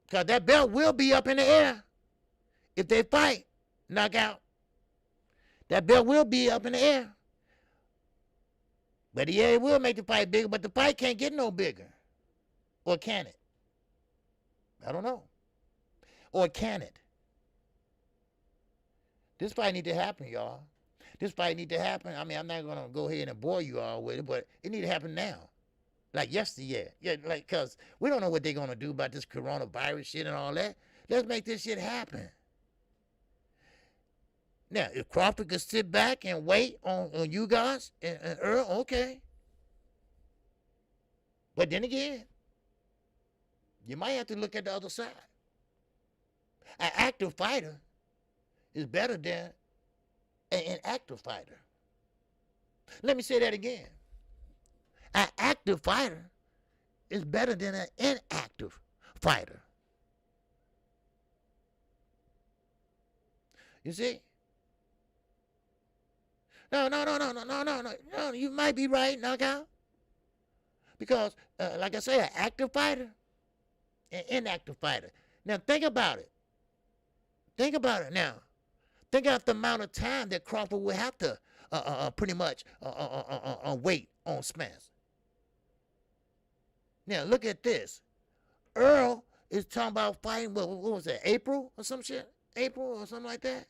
Because that belt will be up in the air if they fight, knock out. That belt will be up in the air. But yeah, it will make the fight bigger, but the fight can't get no bigger. Or can it? I don't know. Or can it? This fight need to happen, y'all. This fight need to happen. I mean, I'm not going to go ahead and bore you all with it, but it need to happen now. Like yesterday. Yeah, like, because we don't know what they're going to do about this coronavirus shit and all that. Let's make this shit happen. Now, if Crawford could sit back and wait on you guys and Earl, okay. But then again, you might have to look at the other side. An active fighter is better than an inactive fighter. Let me say that again. An active fighter is better than an inactive fighter. You see? No. You might be right, knockout. Because, like I say, an active fighter, an inactive fighter. Now, think about it. Think about it now. Think about the amount of time that Crawford would have to pretty much wait on Spence. Now, look at this. Earl is talking about fighting, what was that, April or some shit? April or something like that?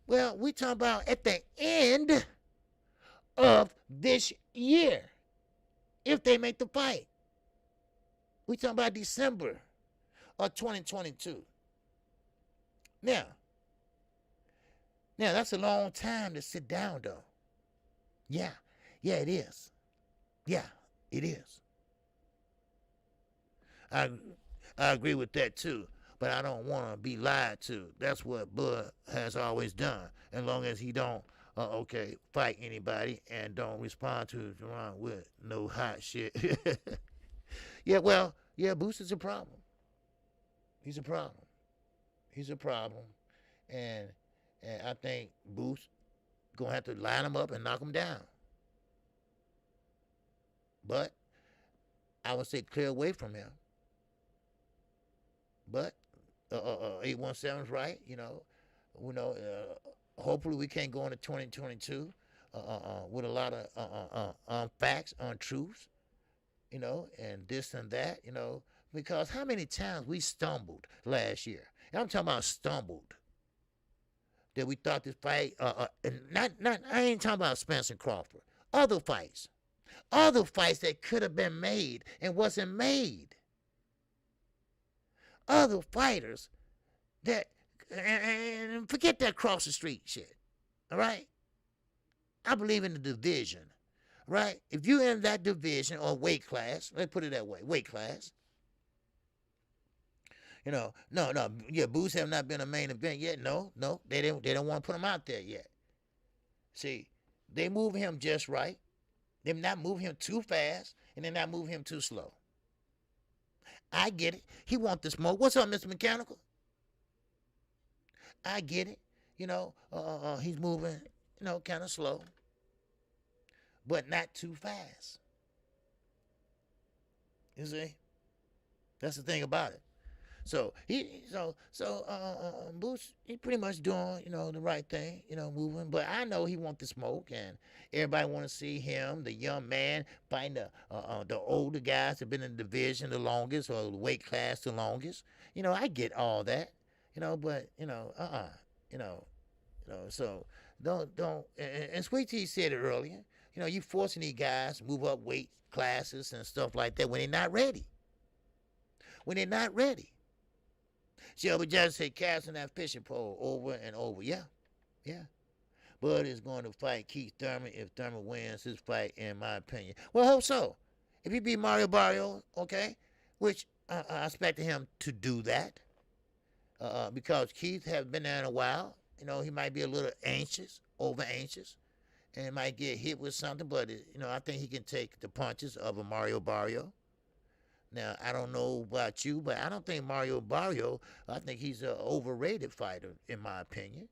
Well, we talking about at the end of this year, if they make the fight. We talking about December of 2022. Now, that's a long time to sit down, though. Yeah, it is. Yeah, it is. I agree with that, too. But I don't want to be lied to. That's what Bud has always done. As long as he don't, fight anybody and don't respond to Jerron with no hot shit. Boost is a problem. He's a problem. And I think Boost going to have to line him up and knock him down. But I would say clear away from him. But 817's right, hopefully we can't go into 2022 with a lot of facts, untruths, and this and that, because how many times we stumbled last year? And I'm talking about stumbled. That we thought this fight, I ain't talking about Spence and Crawford. Other fights that could have been made and wasn't made. Other fighters that, and forget that cross the street shit, all right? I believe in the division, right? If you're in that division or weight class, let's put it that way, weight class, Boost have not been a main event yet. No, they don't want to put him out there yet. See, they move him just right. They're not moving him too fast, and they're not moving him too slow. I get it. He wants the smoke. What's up, Mr. Mechanical? I get it. He's moving, kind of slow, but not too fast. You see? That's the thing about it. So Boost, he pretty much doing, the right thing, moving. But I know he want the smoke, and everybody want to see him, the young man, fighting the older guys that been in the division the longest or the weight class the longest. I get all that, but so don't. And Sweet Tea said it earlier. You forcing these guys to move up weight classes and stuff like that when they're not ready. Shelby just said casting that fishing pole over and over. Yeah. Bud is going to fight Keith Thurman if Thurman wins his fight, in my opinion. Well, I hope so. If he beat Mario Barrio, okay, which I expected him to do that, because Keith has been there in a while. He might be a little over anxious, and might get hit with something, but, I think he can take the punches of a Mario Barrio. Now, I don't know about you, but I don't think Mario Barrio, I think he's an overrated fighter, in my opinion.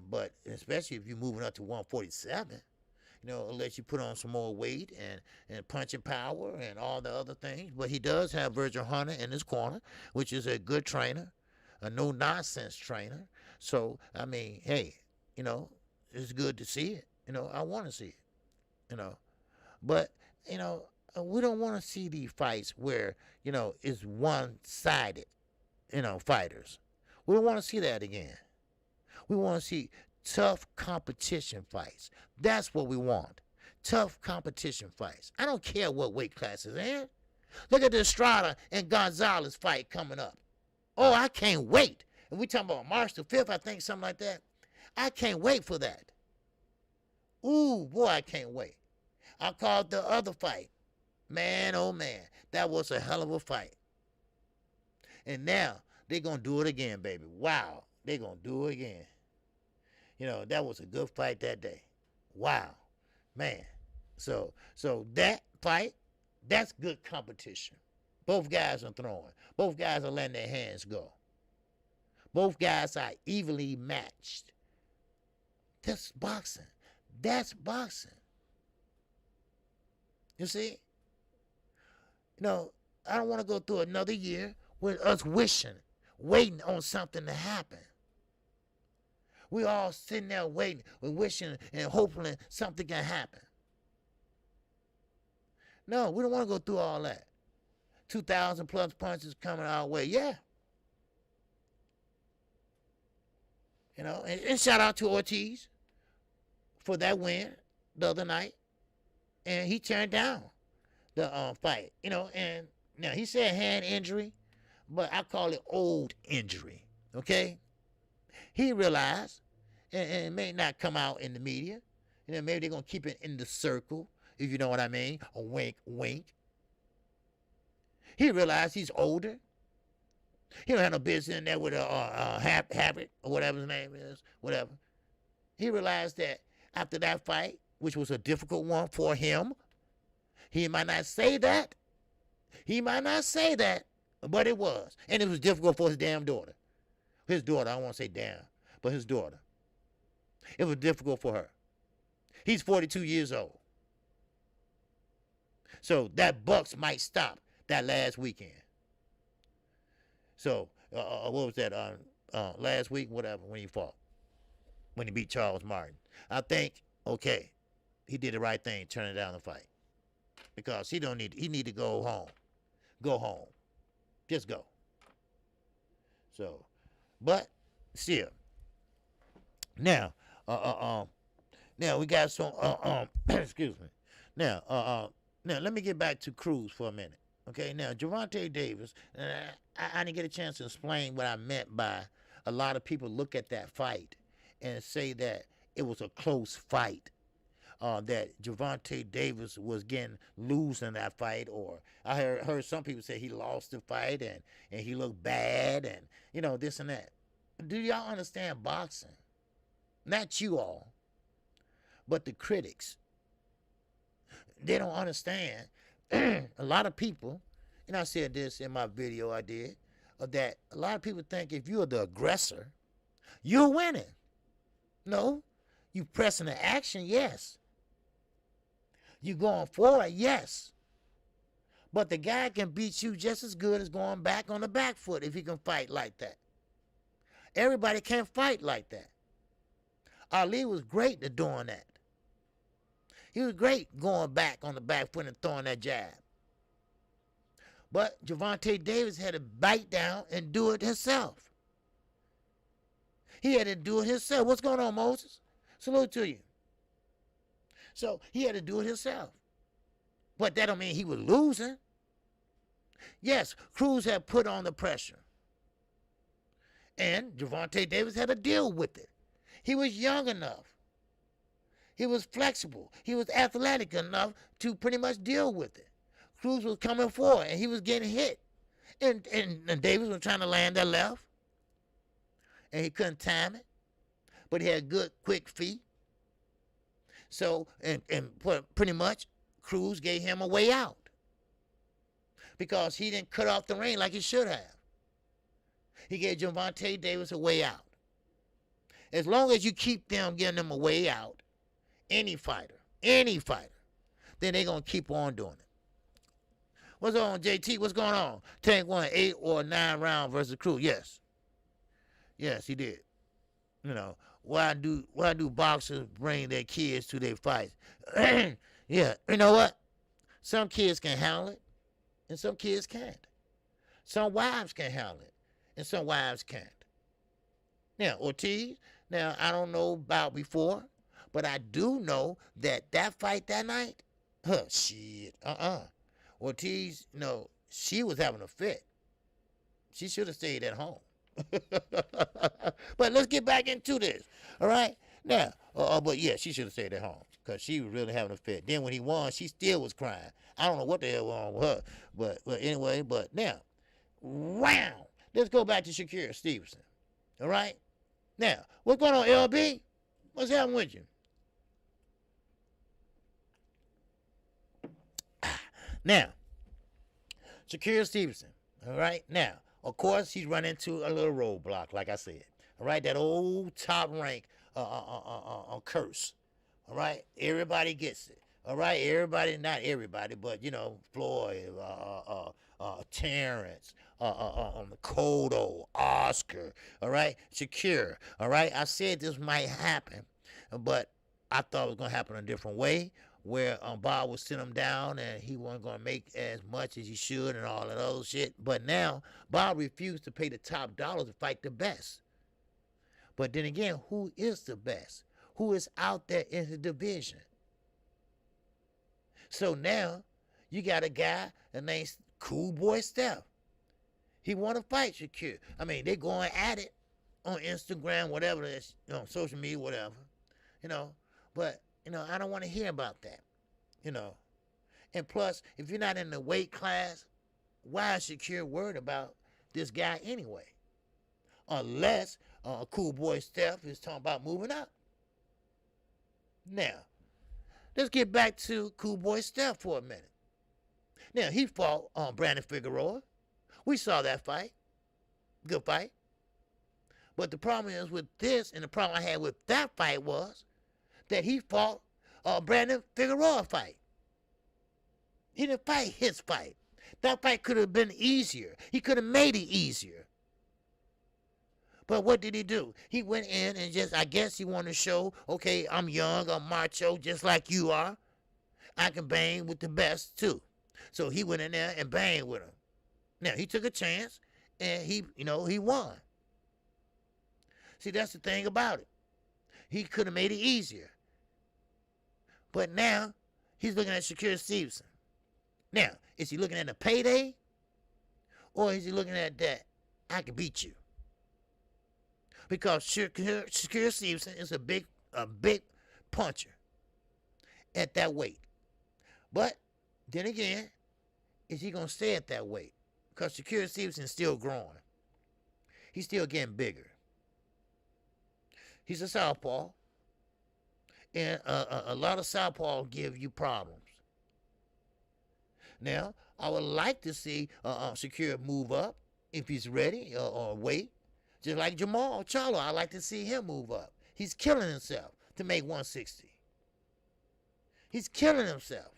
But especially if you're moving up to 147, unless you put on some more weight and punching power and all the other things. But he does have Virgil Hunter in his corner, which is a good trainer, a no-nonsense trainer. So, I mean, hey, it's good to see it. I want to see it, But, we don't want to see these fights where, it's one-sided, fighters. We don't want to see that again. We want to see tough competition fights. That's what we want. Tough competition fights. I don't care what weight class it's in. Look at the Estrada and Gonzalez fight coming up. Oh, I can't wait. And we talking about March the 5th, I think, something like that. I can't wait for that. Ooh, boy, I can't wait. I called the other fight. Man, oh man, that was a hell of a fight. And now they're going to do it again, baby. Wow, they're going to do it again. That was a good fight that day. Wow, man. So that fight, That's good competition. Both guys are throwing. Both guys are letting their hands go. Both guys are evenly matched. That's boxing. That's boxing. You see? I don't want to go through another year with us waiting on something to happen. We all sitting there waiting, we're wishing and hoping something can happen. No, we don't want to go through all that. 2,000 plus punches coming our way. Yeah. And shout out to Ortiz for that win the other night. And he turned down the fight. And now he said hand injury, but I call it old injury. Okay? He realized, and it may not come out in the media. Maybe they're going to keep it in the circle, if you know what I mean. A wink, wink. He realized he's older. He don't have no business in there with a habit or whatever his name is, whatever. He realized that after that fight, which was a difficult one for him, he might not say that. But it was. And it was difficult for his damn daughter. His daughter, I don't want to say damn, but his daughter. It was difficult for her. He's 42 years old. So that Bucks might stop that last weekend. So, what was that, last week, whatever, when he fought, when he beat Charles Martin. I think, okay, he did the right thing, turning down the fight. Because he need to go home. Go home. Just go. So, but, still. Now, now we got some, excuse me. Now, let me get back to Cruz for a minute. Okay, now, Gervonta Davis, I didn't get a chance to explain what I meant by a lot of people look at that fight and say that it was a close fight, that Gervonta Davis was losing that fight, or I heard some people say he lost the fight and he looked bad and, this and that. Do y'all understand boxing? Not you all, but the critics. They don't understand. A lot of people, and I said this in my video I did, that a lot of people think if you're the aggressor, you're winning. No, you pressing the action, yes. You going forward, yes. But the guy can beat you just as good as going back on the back foot if he can fight like that. Everybody can't fight like that. Ali was great at doing that. He was great going back on the back foot and throwing that jab. But Gervonta Davis had to bite down and do it himself. He had to do it himself. What's going on, Moses? Salute to you. So he had to do it himself. But that don't mean he was losing. Yes, Cruz had put on the pressure. And Gervonta Davis had to deal with it. He was young enough. He was flexible. He was athletic enough to pretty much deal with it. Cruz was coming forward, and he was getting hit. And Davis was trying to land that left, and he couldn't time it. But he had good, quick feet. So, and pretty much, Cruz gave him a way out. Because he didn't cut off the ring like he should have. He gave Gervonta Davis a way out. As long as you keep them giving them a way out, any fighter, then they're going to keep on doing it. What's on, JT? What's going on? Tank won 8 or 9 round versus Cruz. Yes. Yes, he did. Why do boxers bring their kids to their fights? Yeah, you know what? Some kids can handle it, and some kids can't. Some wives can handle it, and some wives can't. Now, Ortiz, I don't know about before, but I do know that fight that night, Ortiz, she was having a fit. She should have stayed at home. But let's get back into this, all right? Now, but yeah, she should have stayed at home because she was really having a fit. Then when he won, she still was crying. I don't know what the hell was wrong with her, but anyway, but now, wow, let's go back to Shakira Stevenson, all right? Now, what's going on, LB? What's happening with you? Now, Shakir Stevenson, all right? Now, of course, he's run into a little roadblock, like I said. All right, that old top rank curse. All right, everybody gets it. All right, everybody, not everybody, but you know, Floyd, Terrence, Kodo, Oscar. All right, Shakir. All right, I said this might happen, but I thought it was gonna happen a different way, where Bob would sit him down and he wasn't gonna make as much as he should and all that other shit. But now Bob refused to pay the top dollar to fight the best. But then again, who is the best? Who is out there in the division? So now you got a guy named Cool Boy Steph. He want to fight Shakir. I mean, they going at it on Instagram, whatever it is, you know, social media, whatever, you know. But you know, I don't want to hear about that, you know. And plus, if you're not in the weight class, why is Shakir worried about this guy anyway? Unless Cool Boy Steph is talking about moving up. Now, let's get back to Cool Boy Steph for a minute. Now, he fought Brandon Figueroa. We saw that fight. Good fight. But the problem is with this, and the problem I had with that fight was that he fought Brandon Figueroa fight. He didn't fight his fight. That fight could have been easier. He could have made it easier. But what did he do? He went in and just, I guess he wanted to show, okay, I'm young, I'm macho, just like you are. I can bang with the best too. So he went in there and banged with him. Now, he took a chance and he won. See, that's the thing about it. He could have made it easier. But now, he's looking at Shakir Stevenson. Now, is he looking at a payday? Or is he looking at that, I can beat you? Because Shakir Stevenson is a big puncher at that weight. But then again, is he going to stay at that weight? Because Shakir Stevenson is still growing. He's still getting bigger. He's a southpaw. And a lot of southpaws give you problems. Now, I would like to see Shakir move up if he's ready or wait. Just like Jamal Charlo, I like to see him move up. He's killing himself to make 160. He's killing himself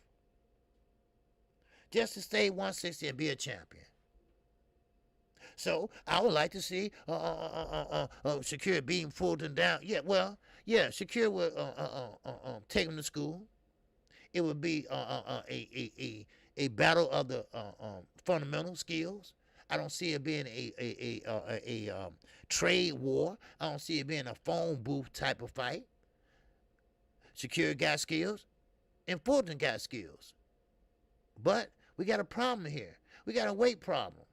just to stay 160 and be a champion. So I would like to see Shakir beating Fulton down. Yeah, well, yeah, Shakir would take him to school. It would be a battle of the fundamental skills. I don't see it being a trade war. I don't see it being a phone booth type of fight. Shakir got skills, and Fulton got skills. But we got a problem here. We got a weight problem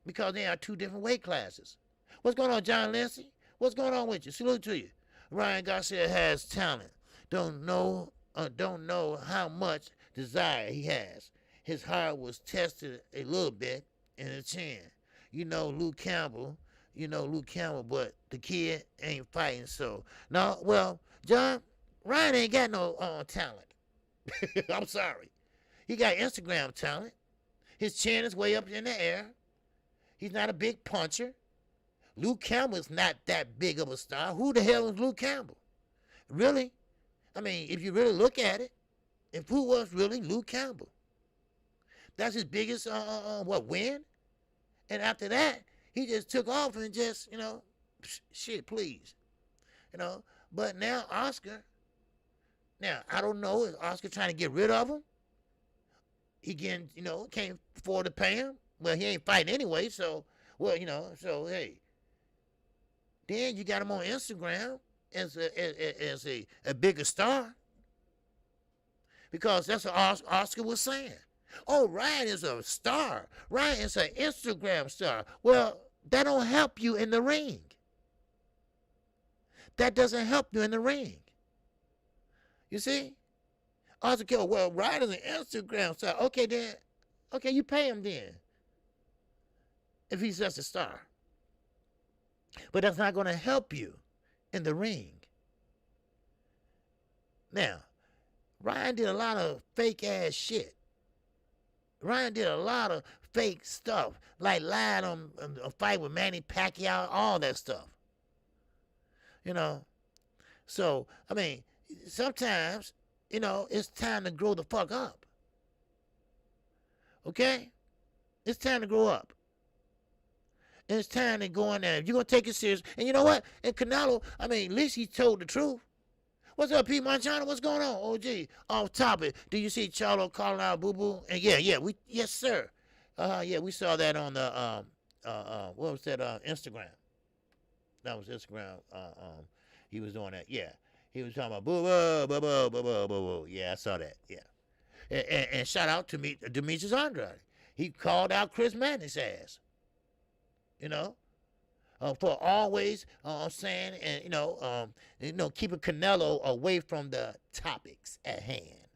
because there are two different weight classes. What's going on, John Lindsay? What's going on with you? Salute to you. Ryan Garcia has talent. Don't know how much desire he has. His heart was tested a little bit in the chin. You know Luke Campbell, but the kid ain't fighting, so. No, well, John, Ryan ain't got no talent. I'm sorry. He got Instagram talent. His chin is way up in the air. He's not a big puncher. Luke Campbell's not that big of a star. Who the hell is Luke Campbell? Really? I mean, if you really look at it, who was really Luke Campbell? That's his biggest, win? And after that, he just took off and just, shit, please. But now Oscar, I don't know, is Oscar trying to get rid of him? He getting, can't afford to pay him? Well, he ain't fighting anyway, so, so, hey. Then you got him on Instagram as a bigger star. Because that's what Oscar was saying. Oh, Ryan is a star. Ryan is an Instagram star. Well, that don't help you in the ring. That doesn't help you in the ring. You see? Oscar, well, Ryan is an Instagram star. Okay, then. Okay, you pay him then. If he's just a star. But that's not going to help you in the ring. Now, Ryan did a lot of fake ass shit. Ryan did a lot of fake stuff, like lying on a fight with Manny Pacquiao, all that stuff. You know, so I mean, sometimes it's time to grow the fuck up. Okay, it's time to grow up. And it's time to go in there. If you're gonna take it serious, and you know what? And Canelo, I mean, at least he told the truth. What's up, Pete Manchana? What's going on? OG, off topic. Do you see Charlo calling out Boo Boo? And yes, sir. Yeah, we saw that on the what was that? Instagram. That was Instagram. He was doing that. Yeah, he was talking about Boo Boo, Boo Boo, Boo Boo, Boo Boo. Yeah, I saw that. Yeah, and shout out to Demetrius Andrade. He called out Chris Manning's ass. For always saying and keeping Canelo away from the topics at hand,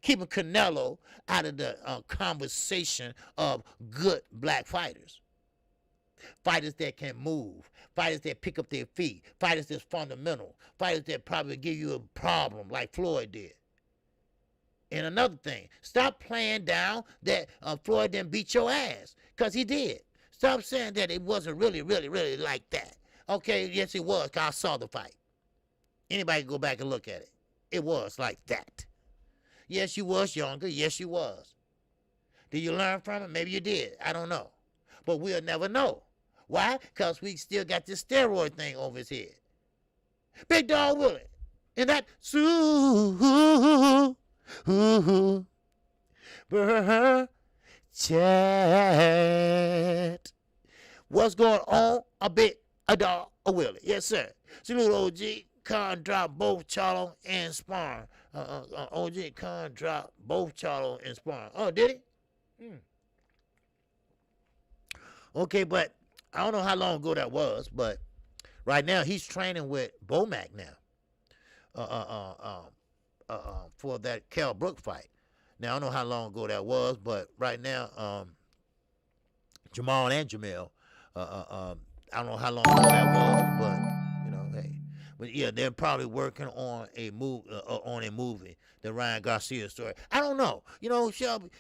keeping Canelo out of the conversation of good black fighters that can move, fighters that pick up their feet, fighters that's fundamental, fighters that probably give you a problem like Floyd did. And another thing, stop playing down that Floyd didn't beat your ass, because he did. Stop saying that it wasn't really, really, really like that. Okay, yes, it was, because I saw the fight. Anybody can go back and look at it. It was like that. Yes, you was younger. Yes, you was. Did you learn from it? Maybe you did. I don't know. But we'll never know. Why? Because we still got this steroid thing over his head. Big Dog Willie. And that chat. What's going on? A dog, a Willie. Yes, sir. Salute OG. Khan dropped both Charlo and Sparring. OG Khan dropped both Charlo and Sparring. Oh, did he? Okay, but I don't know how long ago that was, but right now he's training with Bomac now. For that Kell Brook fight. Now I don't know how long ago that was, but right now, Jamal and Jamel, I don't know how long ago that was, but hey, but yeah, they're probably working on a movie, the Ryan Garcia story. I don't know, Shelby,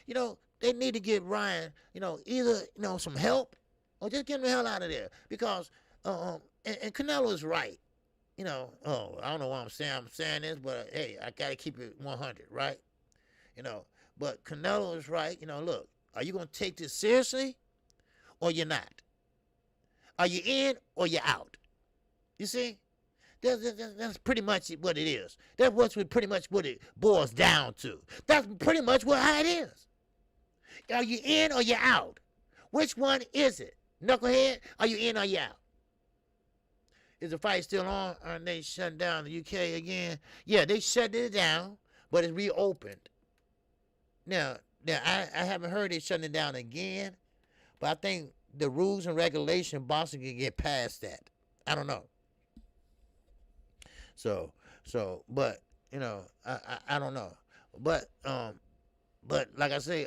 they need to give Ryan, either some help or just get him the hell out of there, because and Canelo is right. I don't know why I'm saying this, but hey, I gotta keep it 100, right? But Canelo is right. Look, are you gonna take this seriously, or you're not? Are you in or you're out? You see, that's pretty much what it is. That's pretty much what it boils down to. That's pretty much how it is. Are you in or you're out? Which one is it? Knucklehead, are you in or you out? Is the fight still on? Aren't they shutting down the UK again? Yeah, they shut it down, but it's reopened. Now I haven't heard they shutting it down again, but I think the rules and regulation, Boston can get past that. I don't know. So, but I don't know. But like I say,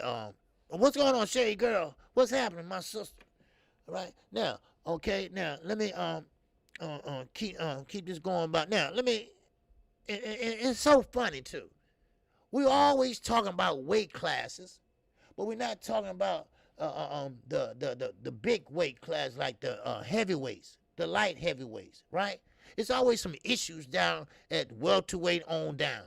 what's going on, Sherry girl? What's happening, my sister? All right now, okay. Now let me keep this going. About now, let me. It's so funny too. We're always talking about weight classes, but we're not talking about the big weight class, like the heavyweights, the light heavyweights, right? It's always some issues down at welterweight on down.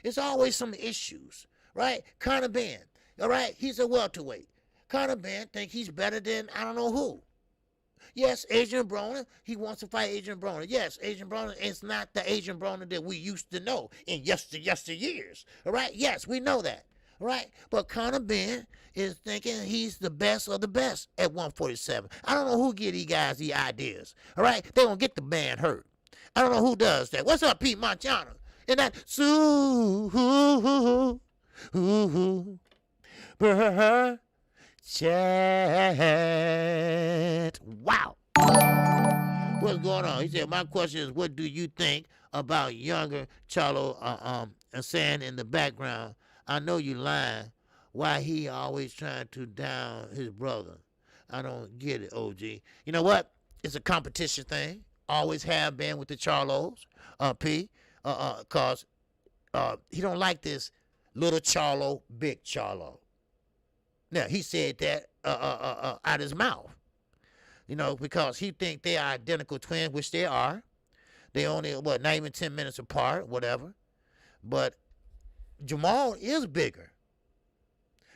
It's always some issues, right? Conor Ben, all right, he's a welterweight. Conor Ben think he's better than I don't know who. Yes, Adrian Broner, he wants to fight Adrian Broner. Yes, Adrian Broner is not the Adrian Broner that we used to know in yesteryears. All right? Yes, we know that. All right? But Conor Ben is thinking he's the best of the best at 147. I don't know who give these guys the ideas. All right? They gonna get the man hurt. I don't know who does that. What's up, Pete Manchana? And that chat. Wow. What's going on? He said, my question is, what do you think about younger Charlo saying in the background, I know you lying. Why he always trying to down his brother? I don't get it, OG. You know what? It's a competition thing. Always have been with the Charlos, P. Because he don't like this little Charlo, big Charlo. Now, he said that out his mouth, because he think they are identical twins, which they are. They only, not even 10 minutes apart, whatever. But Jamal is bigger.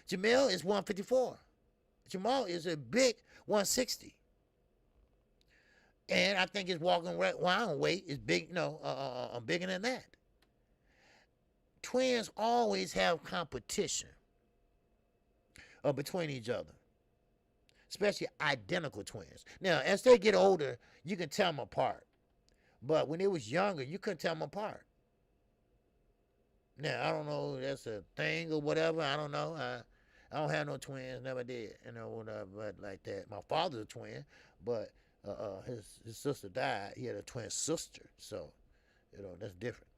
Jamel is 154. Jamal is a big 160. And I think his walking around weight is big, bigger than that. Twins always have competition between each other, especially identical twins. Now, as they get older, you can tell them apart. But when they was younger, you couldn't tell them apart. Now, I don't know if that's a thing or whatever. I don't know. I don't have no twins, never did, whatever, but like that. My father's a twin, but his sister died. He had a twin sister, so, that's different.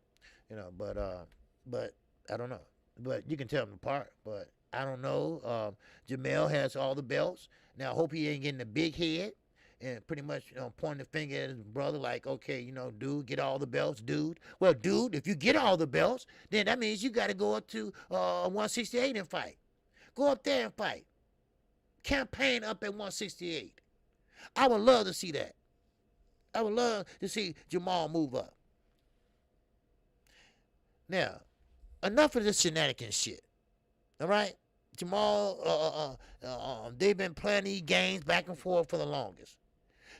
But I don't know. But you can tell them apart, but I don't know. Jamel has all the belts. Now, I hope he ain't getting a big head and pretty much pointing the finger at his brother like, okay, dude, get all the belts, dude. Well, dude, if you get all the belts, then that means you got to go up to 168 and fight. Go up there and fight. Campaign up at 168. I would love to see that. I would love to see Jamal move up. Now, enough of this shenanigans shit. All right? Jamal, they've been playing these games back and forth for the longest.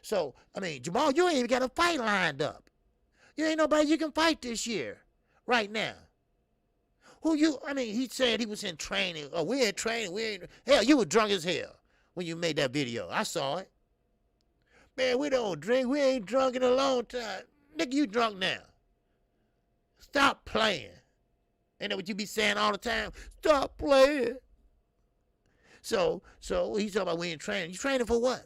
So, Jamal, you ain't even got a fight lined up. You ain't nobody you can fight this year, right now. He said he was in training. Oh, we're in training. Hell, you were drunk as hell when you made that video. I saw it. Man, we don't drink. We ain't drunk in a long time. Nigga, you drunk now. Stop playing. Ain't that what you be saying all the time? Stop playing. So he's talking about we in training. You training for what?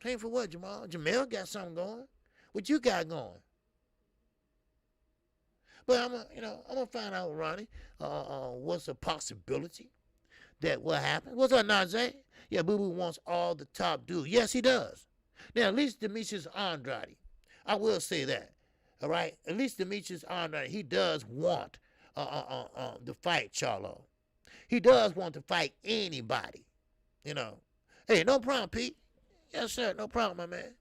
Training for what, Jamal? Jamel got something going. What you got going? But I'm gonna find out, Ronnie, what's a possibility that will happen. What's up, Najee? Yeah, Boo Boo wants all the top dudes. Yes, he does. Now, at least Demetrius Andrade, I will say that. All right, at least Demetrius Andrade, he does want to fight Charlo. He does want to fight anybody. Hey, no problem, Pete. Yes, sir. No problem, my man.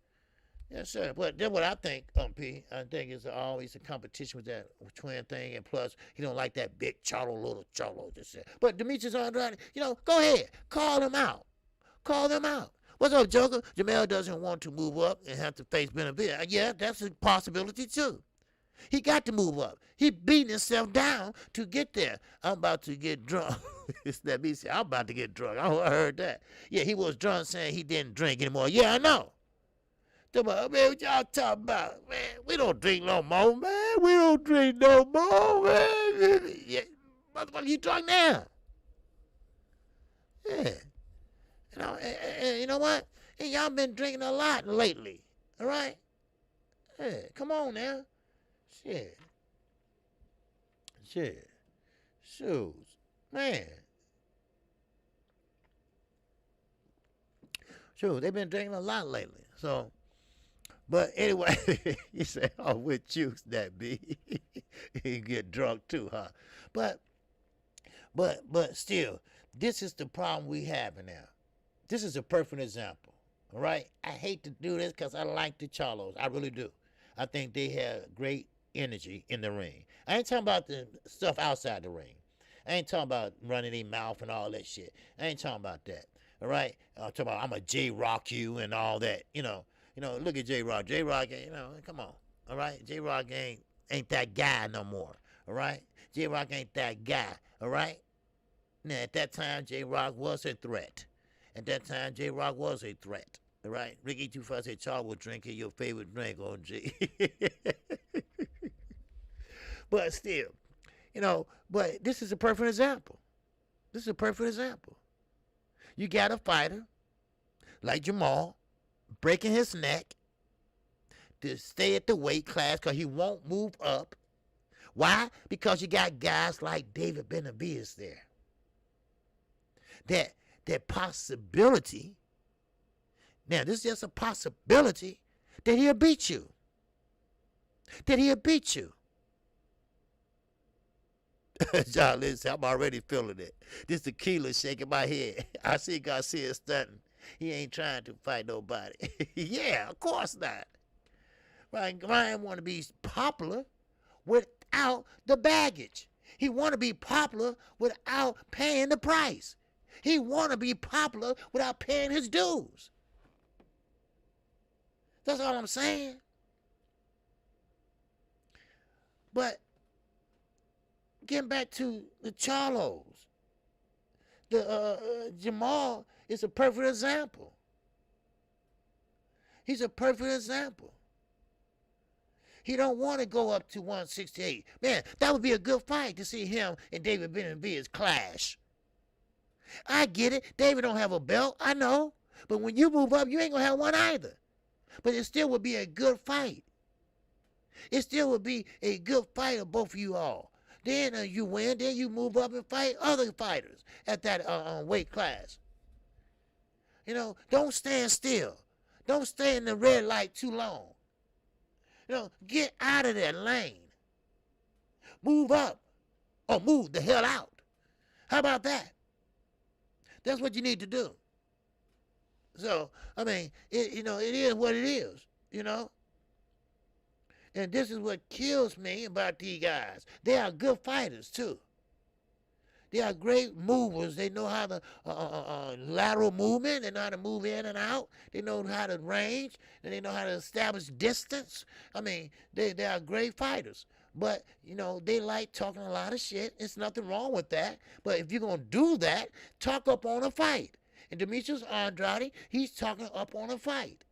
Yes, sir. But that's what I think, P. I think it's always a competition with that twin thing, and plus, he don't like that big Charlo, little Charlo. But Demetrius Andrade, go ahead. Call them out. Call them out. What's up, Joker? Jamel doesn't want to move up and have to face Benavidez. Yeah, that's a possibility, too. He got to move up. He beating himself down to get there. I'm about to get drunk. Let me say, I'm about to get drunk. I heard that. Yeah, he was drunk saying he didn't drink anymore. Yeah, I know. Man, what y'all talking about? Man, we don't drink no more, man. We don't drink no more, man. Yeah, motherfucker, you drunk now. Yeah. And you know what? And y'all been drinking a lot lately. All right? Yeah, come on now. Shit. Shoes. Man. Shoes, they've been drinking a lot lately. So, but anyway, you say, oh, with juice that be. You get drunk too, huh? But still, this is the problem we have now. This is a perfect example. All right? I hate to do this because I like the Charlos. I really do. I think they have great energy in the ring. I ain't talking about the stuff outside the ring. I ain't talking about running their mouth and all that shit. I ain't talking about that. All right? I'm talking about I'm a J-Rock you and all that. Look at J-Rock. J-Rock, come on. All right? J-Rock ain't that guy no more. All right? J-Rock ain't that guy. All right? Now, at that time, J-Rock was a threat. At that time, J-Rock was a threat. All right? Ricky Too Fast said, Charles will drink your favorite drink, OG. But still, but this is a perfect example. This is a perfect example. You got a fighter like Jamal breaking his neck to stay at the weight class because he won't move up. Why? Because you got guys like David Benavidez there. That possibility, now this is just a possibility that he'll beat you. That he'll beat you. Y'all listen, I'm already feeling it. This tequila shaking my head. I see Garcia stunting. He ain't trying to fight nobody. Yeah, of course not. Ryan want to be popular without the baggage. He want to be popular without paying the price. He want to be popular without paying his dues. That's all I'm saying. But getting back to the Charlos, the Jamal is a perfect example. He's a perfect example. He don't want to go up to 168. Man, that would be a good fight to see him and David Benavidez clash. I get it. David don't have a belt. I know. But when you move up, you ain't going to have one either. But it still would be a good fight. It still would be a good fight of both of you all. Then you win. Then you move up and fight other fighters at that weight class. You know, don't stand still. Don't stay in the red light too long. You know, get out of that lane. Move up or move the hell out. How about that? That's what you need to do. So, I mean, it is what it is, you know. And this is what kills me about these guys. They are good fighters, too. They are great movers. They know how to lateral movement. They know how to move in and out. They know how to range. And they know how to establish distance. I mean, they are great fighters. But, you know, they like talking a lot of shit. There's nothing wrong with that. But if you're going to do that, talk up on a fight. And Demetrius Andrade, he's talking up on a fight.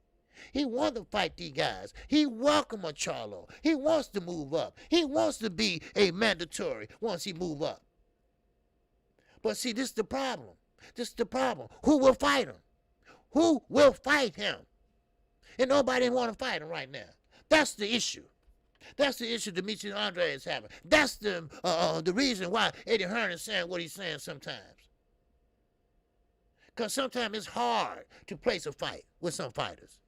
He wants to fight these guys. He welcomes a Charlo. He wants to move up. He wants to be a mandatory once he move up. But see, this is the problem. This is the problem. Who will fight him? Who will fight him? And nobody want to fight him right now. That's the issue. That's the issue Demetrius Andrade is having. That's the reason why Eddie Hearn is saying what he's saying sometimes. Because sometimes it's hard to place a fight with some fighters.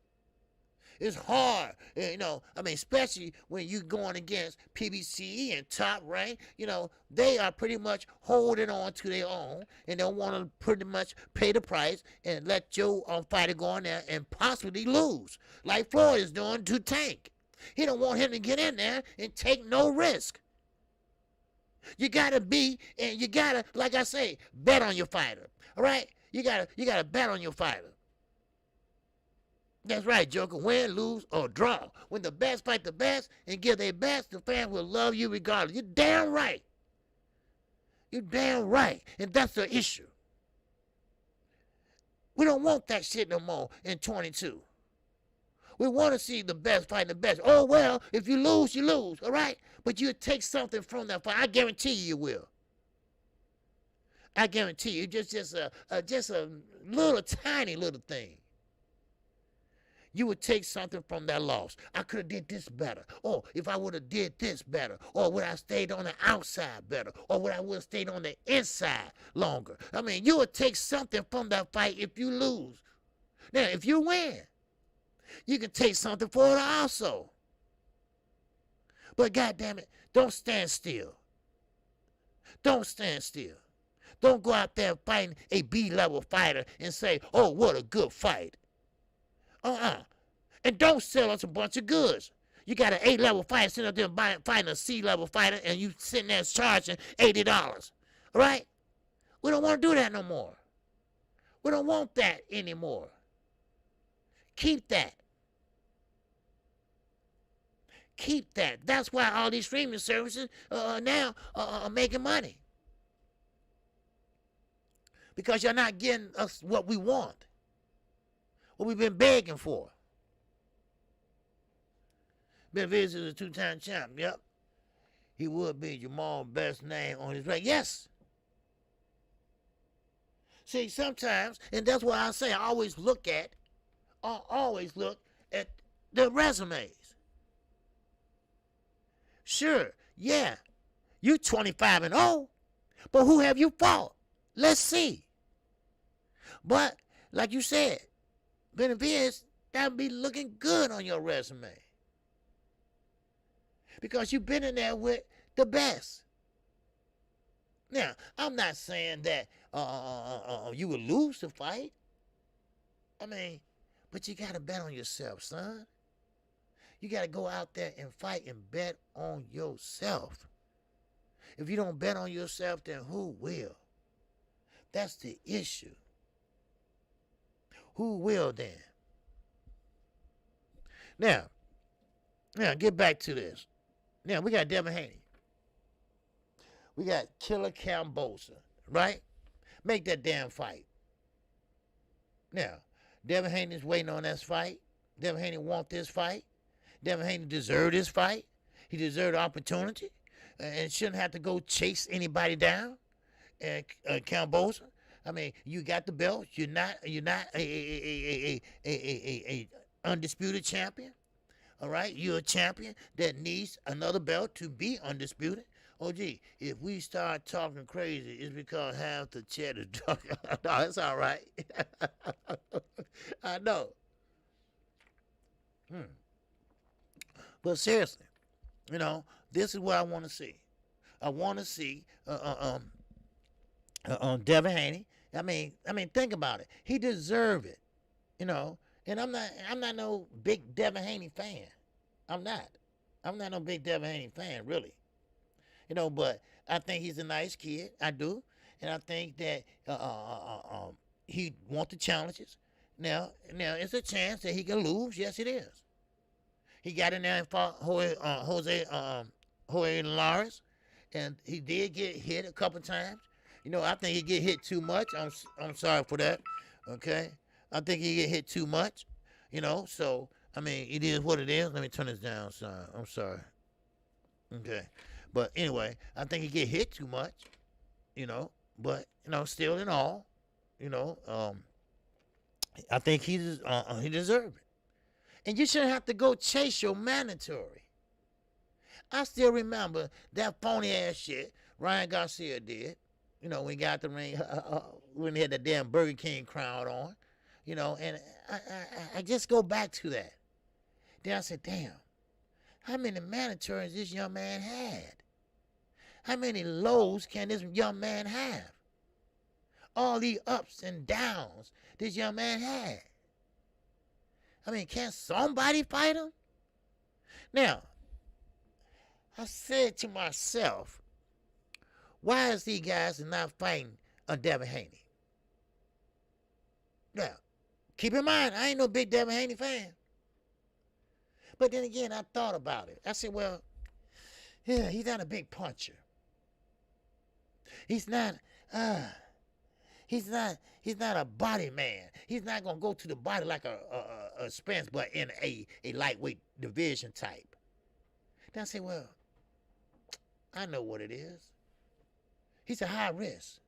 It's hard, you know, I mean, especially when you're going against PBC and Top Rank, you know, they are pretty much holding on to their own and they want to pretty much pay the price and let your fighter go in there and possibly lose, like Floyd is doing to Tank. He don't want him to get in there and take no risk. You got to be, and you got to, like I say, bet on your fighter, all right? You got to bet on your fighter. That's right, Joker. Win, lose, or draw. When the best fight the best and give their best, the fans will love you regardless. You're damn right. You're damn right. And that's the issue. We don't want that shit no more in 22. We want to see the best fighting the best. Oh, well, if you lose, you lose, all right? But you'll take something from that fight. I guarantee you will. I guarantee you. Just a little, tiny little thing. You would take something from that loss. I could have did this better. Or if I would have did this better. Or would I stayed on the outside better. Or would I would have stayed on the inside longer. I mean, you would take something from that fight if you lose. Now, if you win, you can take something for it also. But goddamn it, don't stand still. Don't stand still. Don't go out there fighting a B-level fighter and say, oh, what a good fight. And don't sell us a bunch of goods. You got an A-level fighter sitting up there fighting a C-level fighter and you sitting there charging $80. All right? We don't want to do that no more. We don't want that anymore. Keep that. Keep that. That's why all these streaming services now are making money. Because you're not getting us what we want. What we've been begging for. Benavidez is a two-time champ. Yep. He would be Jamal's best name on his record. Yes. See, sometimes, and that's why I say I always look at the resumes. Sure, yeah, you 25-0, but who have you fought? Let's see. But, like you said, Benavidez, that would be looking good on your resume. Because you've been in there with the best. Now, I'm not saying that you would lose the fight. I mean, but you got to bet on yourself, son. You got to go out there and fight and bet on yourself. If you don't bet on yourself, then who will? That's the issue. Who will then? Now, get back to this. Now, we got Devin Haney. We got Killer Cambosa, right? Make that damn fight. Now, Devin Haney's waiting on this fight. Devin Haney want this fight. Devin Haney deserved this fight. He deserved the opportunity and shouldn't have to go chase anybody down. And Cambosa, I mean, you got the belt. You're not a undisputed champion. All right, you're a champion that needs another belt to be undisputed. Oh, gee, if we start talking crazy, it's because half the chat is talking. No, it's all right. I know. But seriously, you know, this is what I want to see. I want to see Devin Haney. I mean, think about it. He deserved it, you know. And I'm not no big Devin Haney fan. I'm not no big Devin Haney fan, really. You know, but I think he's a nice kid. I do. And I think that he wants the challenges. Now, it's a chance that he can lose. Yes, it is. He got in there and fought Jose Linares, and he did get hit a couple times. You know, I think he get hit too much. I'm sorry for that. Okay, I think he get hit too much. You know, so I mean, it is what it is. Let me turn this down, son. I'm sorry. Okay. But anyway, I think he get hit too much, you know. But you know, still in all, you know, I think he deserved it. And you shouldn't have to go chase your mandatory. I still remember that phony ass shit Ryan Garcia did. You know, when he got the ring, when he had the damn Burger King crowd on, you know. And I just go back to that. Then I said, damn, how many mandatories this young man had? How many lows can this young man have? All the ups and downs this young man had. I mean, can somebody fight him? Now, I said to myself, why is these guys not fighting Devin Haney? Now, keep in mind, I ain't no big Devin Haney fan. But then again, I thought about it. I said, well, yeah, he's not a big puncher. He's not a body man. He's not gonna go to the body like a Spence, but in a lightweight division type. Then I say, well, I know what it is. He's a high risk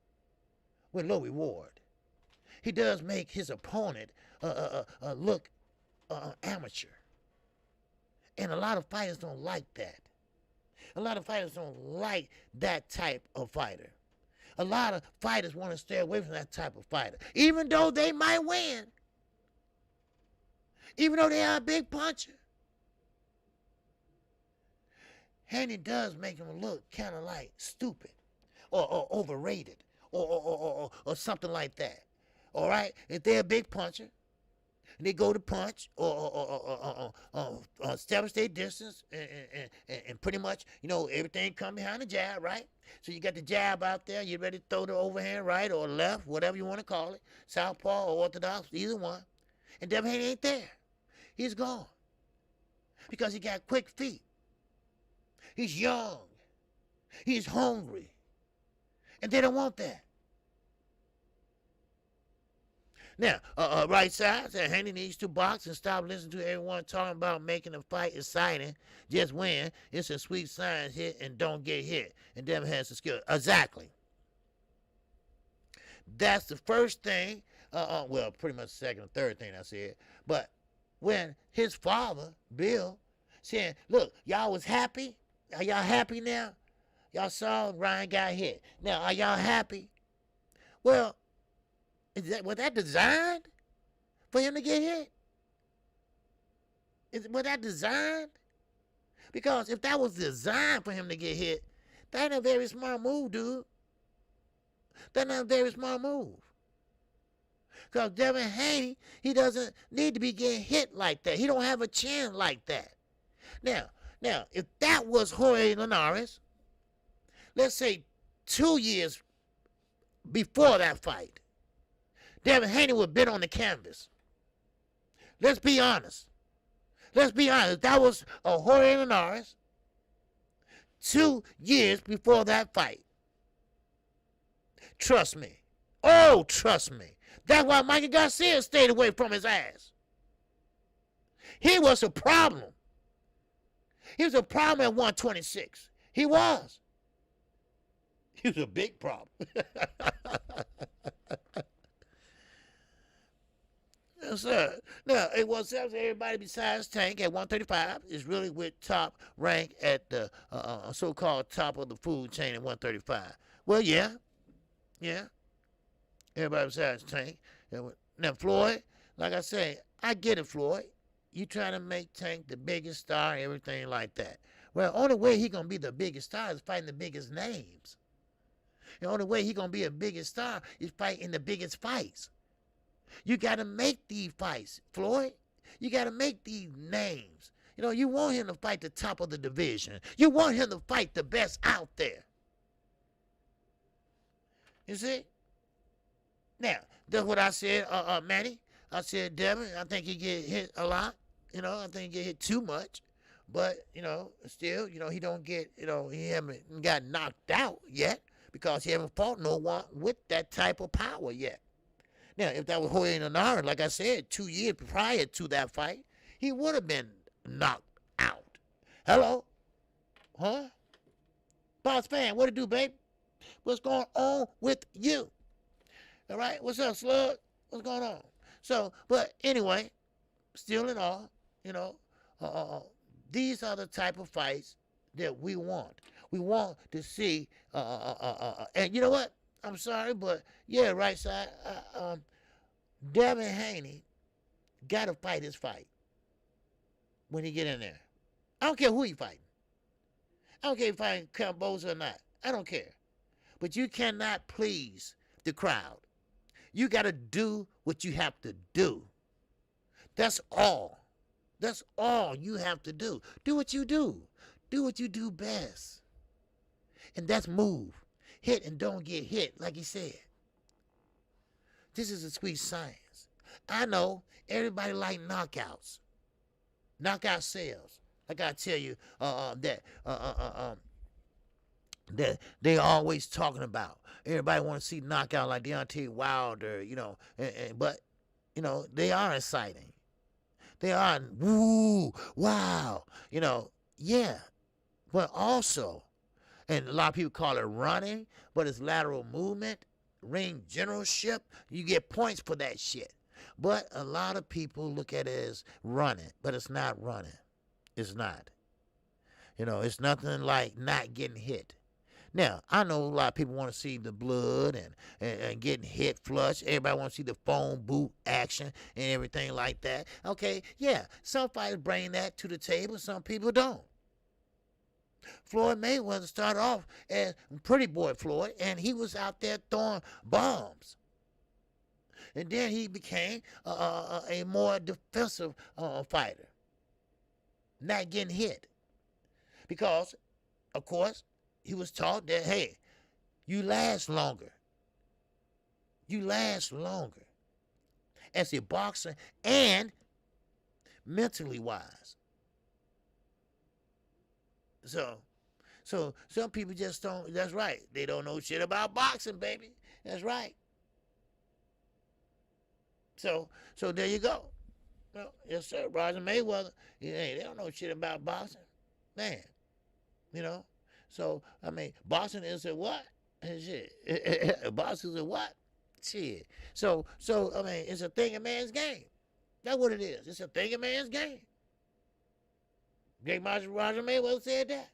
with low reward. He does make his opponent look amateur, and a lot of fighters don't like that. A lot of fighters don't like that type of fighter. A lot of fighters want to stay away from that type of fighter, even though they might win, even though they are a big puncher. Haney does make him look kind of like stupid or overrated or something like that. All right? If they're a big puncher, and they go to punch or establish their distance and pretty much, you know, everything come behind the jab, right? So you got the jab out there, you're ready to throw the overhand right or left, whatever you want to call it, southpaw or orthodox, either one. And Devin Haney ain't there. He's gone. Because he got quick feet. He's young. He's hungry. And they don't want that. Now, right side said Haney needs to box and stop listening to everyone talking about making the fight exciting. Just win. It's a sweet science hit and don't get hit. And Devin has the skill. Exactly. That's the first thing. Well, pretty much the second or third thing I said. But when his father, Bill, saying, look, y'all was happy? Are y'all happy now? Y'all saw Ryan got hit. Now, are y'all happy? Well, was that designed for him to get hit? Was that designed? Because if that was designed for him to get hit, that ain't a very smart move, dude. That's not a very smart move. Because Devin Haney, he doesn't need to be getting hit like that. He don't have a chin like that. Now, if that was Jorge Linares, let's say 2 years before that fight, Devin Haney would have been on the canvas. Let's be honest. Let's be honest. That was a Jorge Linares 2 years before that fight. Trust me. Oh, trust me. That's why Mikey Garcia stayed away from his ass. He was a problem. He was a problem at 126. He was. He was a big problem. Yes, sir. Now, it was everybody besides Tank at 135 is really with top rank at the so-called top of the food chain at 135. Well, yeah. Everybody besides Tank. Now, Floyd, like I say, I get it, Floyd. You trying to make Tank the biggest star and everything like that. Well, the only way he going to be the biggest star is fighting the biggest names. The only way he going to be a biggest star is fighting the biggest fights. You got to make these fights, Floyd. You got to make these names. You know, you want him to fight the top of the division. You want him to fight the best out there. You see? Now, that's what I said, Manny. I said, Devin, I think he get hit a lot. You know, I think he get hit too much. But, you know, still, you know, he don't get, you know, he haven't got knocked out yet because he haven't fought no one with that type of power yet. Now, if that was Jorge Linares, like I said, 2 years prior to that fight, he would have been knocked out. Hello? Huh? Boss fan, what it do, babe? What's going on with you? All right? What's up, Slug? What's going on? So, but anyway, still in all, you know, these are the type of fights that we want. We want to see, and you know what? I'm sorry, but yeah, right side. Devin Haney got to fight his fight when he get in there. I don't care who he fighting. I don't care if he fighting Camboza or not. I don't care. But you cannot please the crowd. You got to do what you have to do. That's all. That's all you have to do. Do what you do. Do what you do best. And that's move. Hit and don't get hit, like he said. This is a sweet science. I know everybody like knockouts. Knockout sales. Like I tell you, that they always talking about. Everybody want to see knockout like Deontay Wilder, you know, but, you know, they are exciting. They are, woo, wow, you know, yeah. But also, and a lot of people call it running, but it's lateral movement, ring generalship. You get points for that shit. But a lot of people look at it as running, but it's not running. It's not. You know, it's nothing like not getting hit. Now, I know a lot of people want to see the blood and getting hit flush. Everybody wants to see the phone boot action and everything like that. Okay, yeah, some fighters bring that to the table. Some people don't. Floyd Mayweather started off as Pretty Boy Floyd, and he was out there throwing bombs. And then he became a more defensive fighter, not getting hit. Because, of course, he was taught that, hey, you last longer. You last longer as a boxer and mentally wise. So some people just don't, that's right. They don't know shit about boxing, baby. That's right. So there you go. Well, yes, sir. Roger Mayweather, they don't know shit about boxing. Man, you know. So, I mean, boxing is a what? Shit. Boxing is a what? Shit. So, I mean, it's a thinking man's game. That's what it is. It's a thinking man's game. Great Roger Mayweather said that.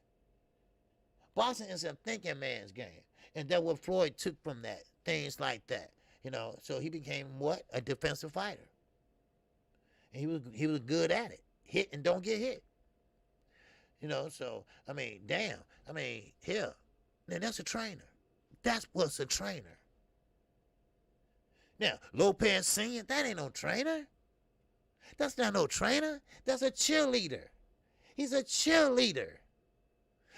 Boxing is a thinking man's game. And that's what Floyd took from that. Things like that. You know, so he became what? A defensive fighter. And he was good at it. Hit and don't get hit. You know, so, I mean, damn. I mean, hell, man, that's a trainer. That's what's a trainer. Now, Lopez Sr., that ain't no trainer. That's not no trainer. That's a cheerleader. He's a cheerleader.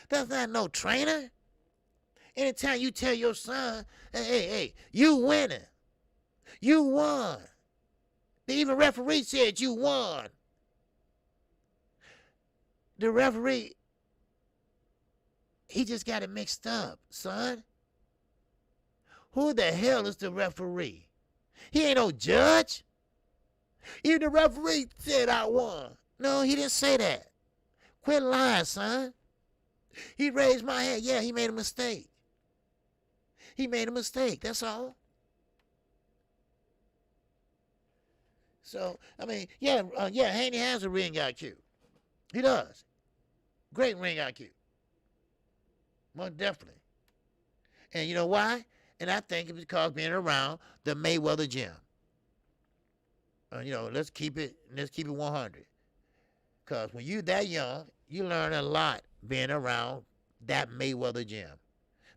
That's not no trainer. Anytime you tell your son, hey, you winning. You won. The even referee said you won. The referee, he just got it mixed up, son. Who the hell is the referee? He ain't no judge. Even the referee said I won. No, he didn't say that. Quit lying, son. He raised my hand. Yeah, he made a mistake. He made a mistake. That's all. So, I mean, Haney has a ring IQ. He does. Great ring IQ. Most definitely. And you know why? And I think it's because being around the Mayweather gym. Let's keep it 100. Because when you that young, you learn a lot being around that Mayweather gym.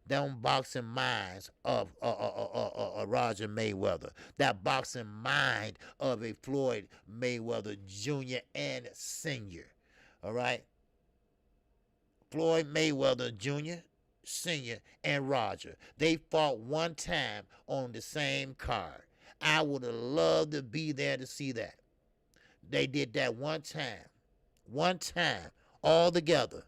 Them boxing minds of Roger Mayweather. That boxing mind of a Floyd Mayweather Jr. and Sr. All right? Floyd Mayweather Jr., Sr., and Roger. They fought one time on the same card. I would have loved to be there to see that. They did that one time, all together.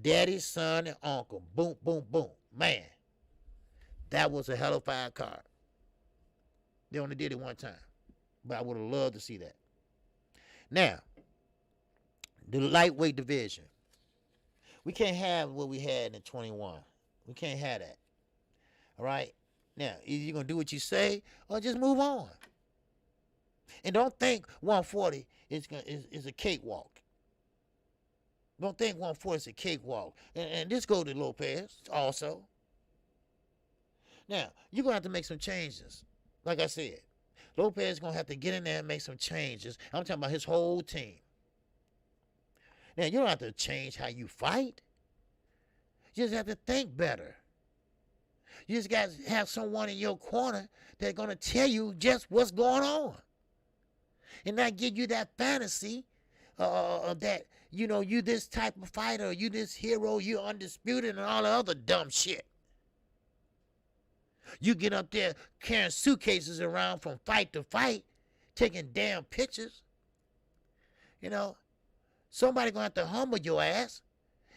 Daddy, son, and uncle. Boom, boom, boom. Man, that was a hell of a fire card. They only did it one time. But I would have loved to see that. Now, the lightweight division. We can't have what we had in 21. We can't have that. All right? Now, either you're going to do what you say or just move on. And don't think 140 is a cakewalk. Don't think 140 is a cakewalk. And this goes to Lopez also. Now, you're going to have to make some changes. Like I said, Lopez is going to have to get in there and make some changes. I'm talking about his whole team. Now, you don't have to change how you fight. You just have to think better. You just got to have someone in your corner that's going to tell you just what's going on. And not give you that fantasy that, you this type of fighter, you this hero, you undisputed, and all the other dumb shit. You get up there carrying suitcases around from fight to fight, taking damn pictures. Somebody going to have to humble your ass.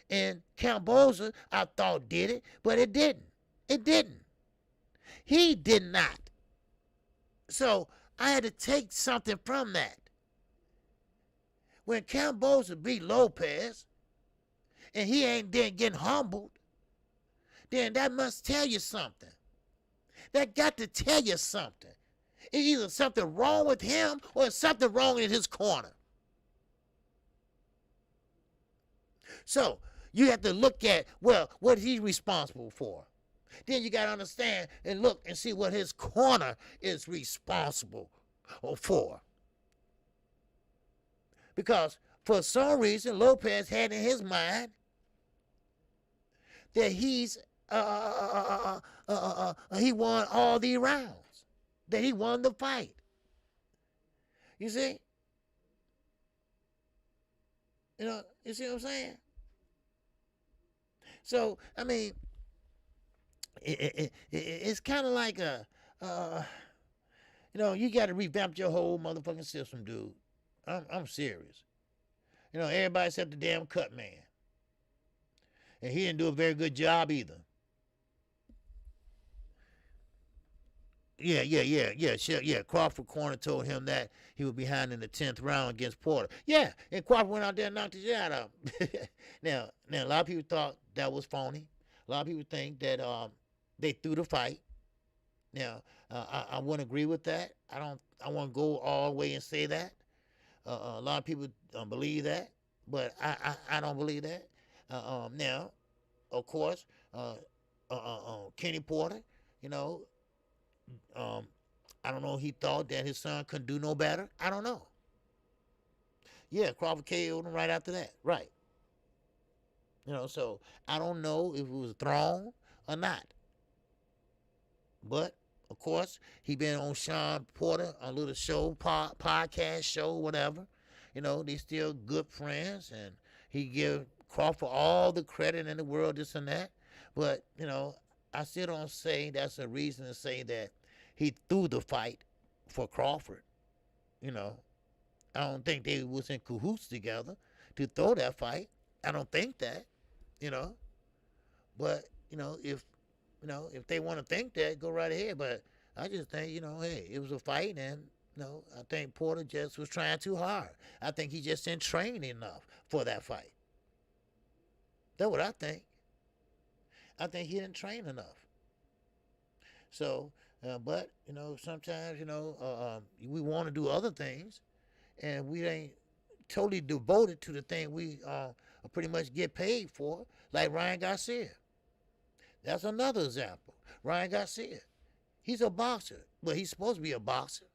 And Camboza, I thought, did it, but it didn't. It didn't. He did not. So I had to take something from that. When Camboza beat Lopez, and he ain't then getting humbled, then that must tell you something. That got to tell you something. It's either something wrong with him or something wrong in his corner. So you have to look at, well, what he's responsible for. Then you got to understand and look and see what his corner is responsible for. Because for some reason, Lopez had in his mind that he won all the rounds, that he won the fight. You see? You see what I'm saying? So, I mean, it's kind of like you got to revamp your whole motherfucking system, dude. I'm serious. Everybody except the damn cut man. And he didn't do a very good job either. Yeah. Crawford corner told him that he was behind in the 10th round against Porter. Yeah, and Crawford went out there and knocked his shit out of him. Now, a lot of people thought that was phony. A lot of people think that they threw the fight. Now, I wouldn't agree with that. I won't go all the way and say that. A lot of people don't believe that, but I don't believe that. Now, of course, Kenny Porter, I don't know, he thought that his son couldn't do no better. I don't know. Yeah, Crawford KO'd him right after that. Right. So I don't know if it was thrown or not. But Of course, he been on Sean Porter, a little show, podcast show, whatever. You know, they still good friends, and he give Crawford all the credit in the world, this and that. But, you know, I still don't say that's a reason to say that he threw the fight for Crawford. You know, I don't think they was in cahoots together to throw that fight. I don't think that, you know. But, if they want to think that, go right ahead. But I just think, hey, it was a fight, and I think Porter just was trying too hard. I think he just didn't train enough for that fight. That's what I think. I think he didn't train enough. So, but sometimes we want to do other things, and we ain't totally devoted to the thing we pretty much get paid for, like Ryan Garcia. That's another example. Ryan Garcia, he's a boxer. Well, he's supposed to be a boxer,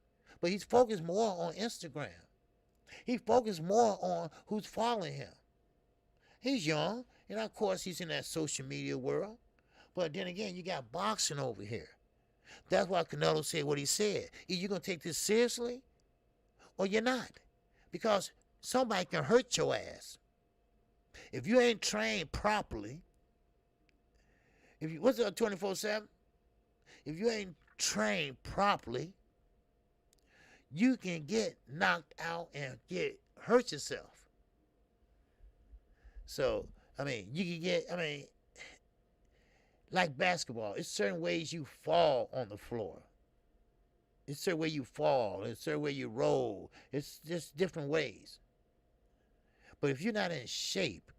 but he's focused more on Instagram. He focused more on who's following him. He's young, and of course he's in that social media world. But then again, you got boxing over here. That's why Canelo said what he said. Either you're going to take this seriously or you're not. Because somebody can hurt your ass. If you ain't trained properly, what's up 24/7? If you ain't trained properly, you can get knocked out and hurt yourself. So, you can get, like basketball, it's certain ways you fall on the floor. It's certain way you fall. It's certain way you roll. It's just different ways. But if you're not in shape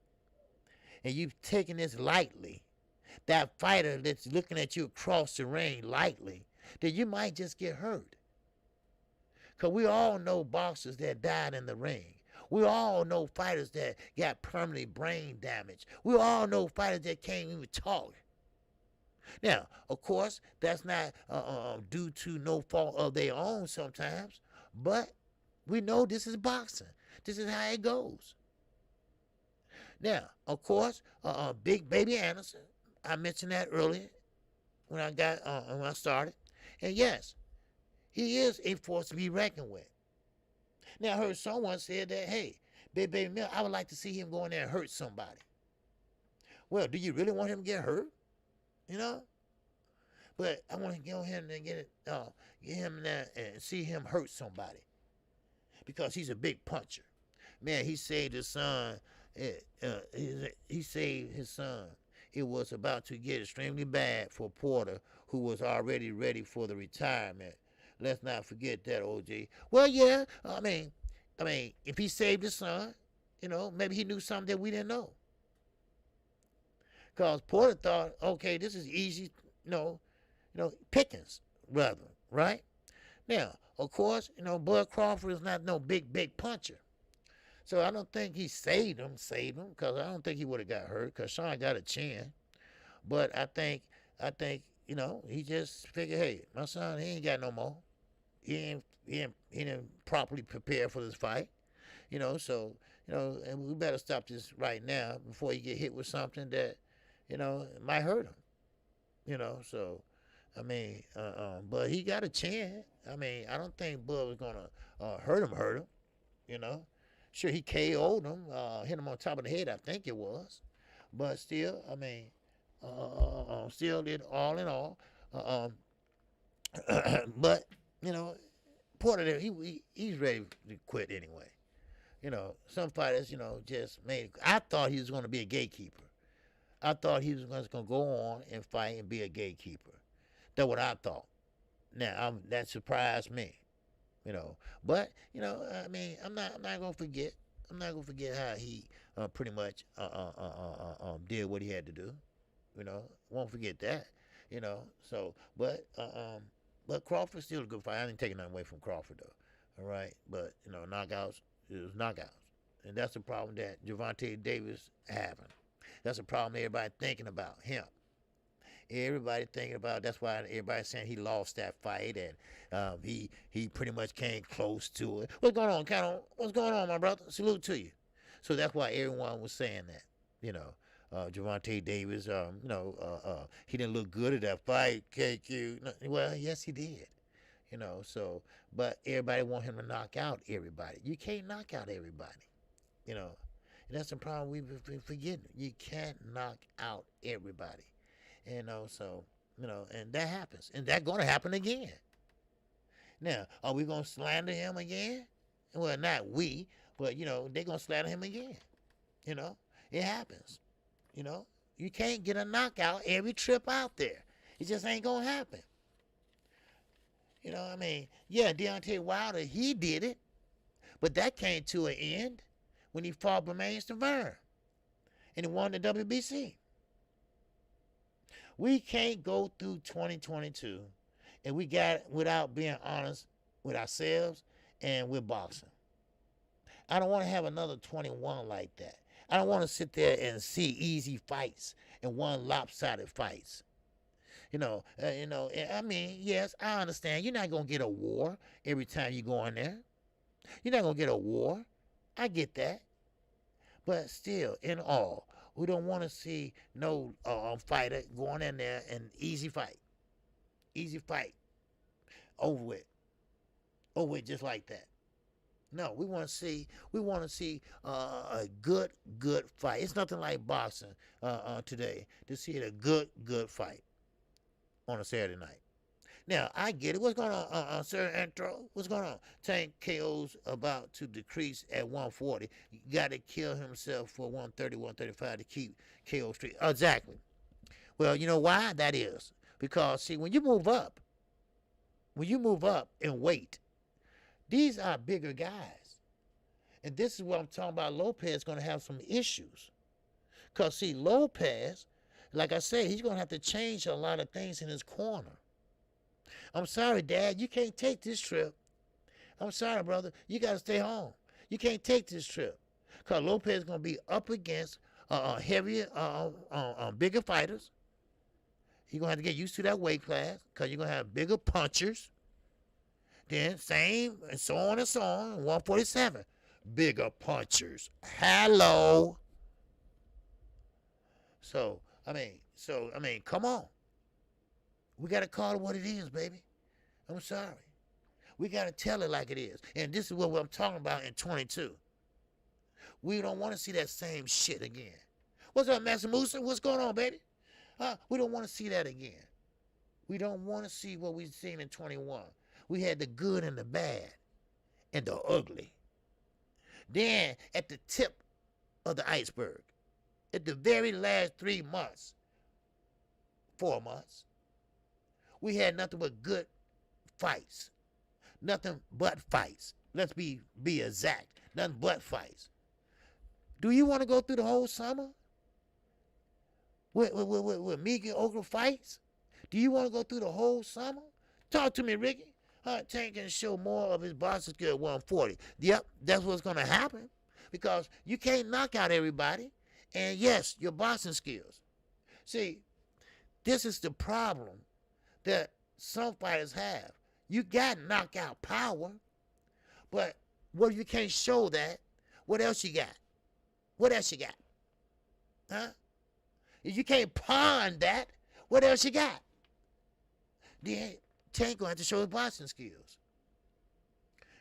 and you've taken this lightly, that fighter that's looking at you across the ring lightly, then you might just get hurt. Because we all know boxers that died in the ring. We all know fighters that got permanent brain damage. We all know fighters that can't even talk. Now, of course, that's not due to no fault of their own sometimes, but we know this is boxing. This is how it goes. Now, of course, Big Baby Anderson, I mentioned that earlier when I started, and yes, he is a force to be reckoned with. Now, I heard someone say that, hey, Big Baby Mill, I would like to see him go in there and hurt somebody. Well, do you really want him to get hurt? But I want to go ahead and get him in there and see him hurt somebody, because he's a big puncher. Man, he saved his son. He saved his son. It was about to get extremely bad for Porter, who was already ready for the retirement. Let's not forget that, OJ. Well, yeah, if he saved his son, maybe he knew something that we didn't know. Because Porter thought, okay, this is easy, pickings, rather, right? Now, of course, Bud Crawford is not no big puncher. So I don't think he saved him, because I don't think he would have got hurt, because Sean got a chin. But I think, he just figured, hey, my son, he ain't got no more. He didn't properly prepare for this fight, so, and we better stop this right now before he get hit with something that, might hurt him, so, but he got a chin. I don't think Bud was going to hurt him, Sure, he KO'd him, hit him on top of the head, I think it was. But still, still did all in all. But, Porter, he's ready to quit anyway. Some fighters, just made. I thought he was going to be a gatekeeper. I thought he was just going to go on and fight and be a gatekeeper. That's what I thought. Now, that surprised me. But I'm not gonna forget. I'm not gonna forget how he pretty much did what he had to do. Won't forget that. So, but Crawford's still a good fight. I didn't take nothing away from Crawford though. All right, but knockouts, it was knockouts, and that's the problem that Gervonta Davis having. That's the problem everybody thinking about him. Everybody thinking about, that's why everybody's saying he lost that fight, and he pretty much came close to it. What's going on, Count? What's going on, my brother? Salute to you. So that's why everyone was saying that, Gervonta Davis, he didn't look good at that fight. KQ, well, yes, he did. So, but everybody want him to knock out everybody. You can't knock out everybody. And that's the problem we've been forgetting. You can't knock out everybody. So, and that happens. And that's going to happen again. Now, are we going to slander him again? Well, not we, but, they're going to slander him again. It happens. You can't get a knockout every trip out there. It just ain't going to happen. Yeah, Deontay Wilder, he did it. But that came to an end when he fought Bermane Stiverne. And he won the WBC. We can't go through 2022 and we got it without being honest with ourselves and with boxing. I don't want to have another 21 like that. I don't want to sit there and see easy fights and one lopsided fights. Yes, I understand. You're not going to get a war every time you go in there. You're not going to get a war. I get that. But still, in all, we don't want to see no fighter going in there and easy fight. Easy fight. Over with. Over with just like that. No, we want to see a good fight. It's nothing like boxing today to see a good fight on a Saturday night. Now, I get it. What's going on, Sir Antro? What's going on? Tank KO's about to decrease at 140. You got to kill himself for 130, 135 to keep KO straight. Exactly. Well, you know why that is? Because, see, when you move up in weight, these are bigger guys. And this is what I'm talking about. Lopez is going to have some issues. Because, see, Lopez, like I said, he's going to have to change a lot of things in his corner. I'm sorry, Dad, you can't take this trip. I'm sorry, brother, you got to stay home. You can't take this trip. Because Lopez is going to be up against heavier, bigger fighters. You're going to have to get used to that weight class because you're going to have bigger punchers. Then same, and so on, 147. Bigger punchers. Hello. So, come on. We got to call it what it is, baby. I'm sorry. We got to tell it like it is. And this is what I'm talking about in 22. We don't want to see that same shit again. What's up, Master Musa? What's going on, baby? We don't want to see that again. We don't want to see what we've seen in 21. We had the good and the bad and the ugly. Then, at the tip of the iceberg, at the very last 3 months, 4 months, we had nothing but good fights. Nothing but fights. Let's be exact. Nothing but fights. Do you want to go through the whole summer with Miguel Ogra fights? Do you want to go through the whole summer? Talk to me, Ricky. Tank can show more of his boxing skill at 140. Yep, that's what's going to happen because you can't knock out everybody. And yes, your boxing skills. See, this is the problem that some fighters have. You got knockout power, but what if you can't show that? What else you got? What else you got? Huh? If you can't pawn that, what else you got? Then Tank gonna have to show his boxing skills.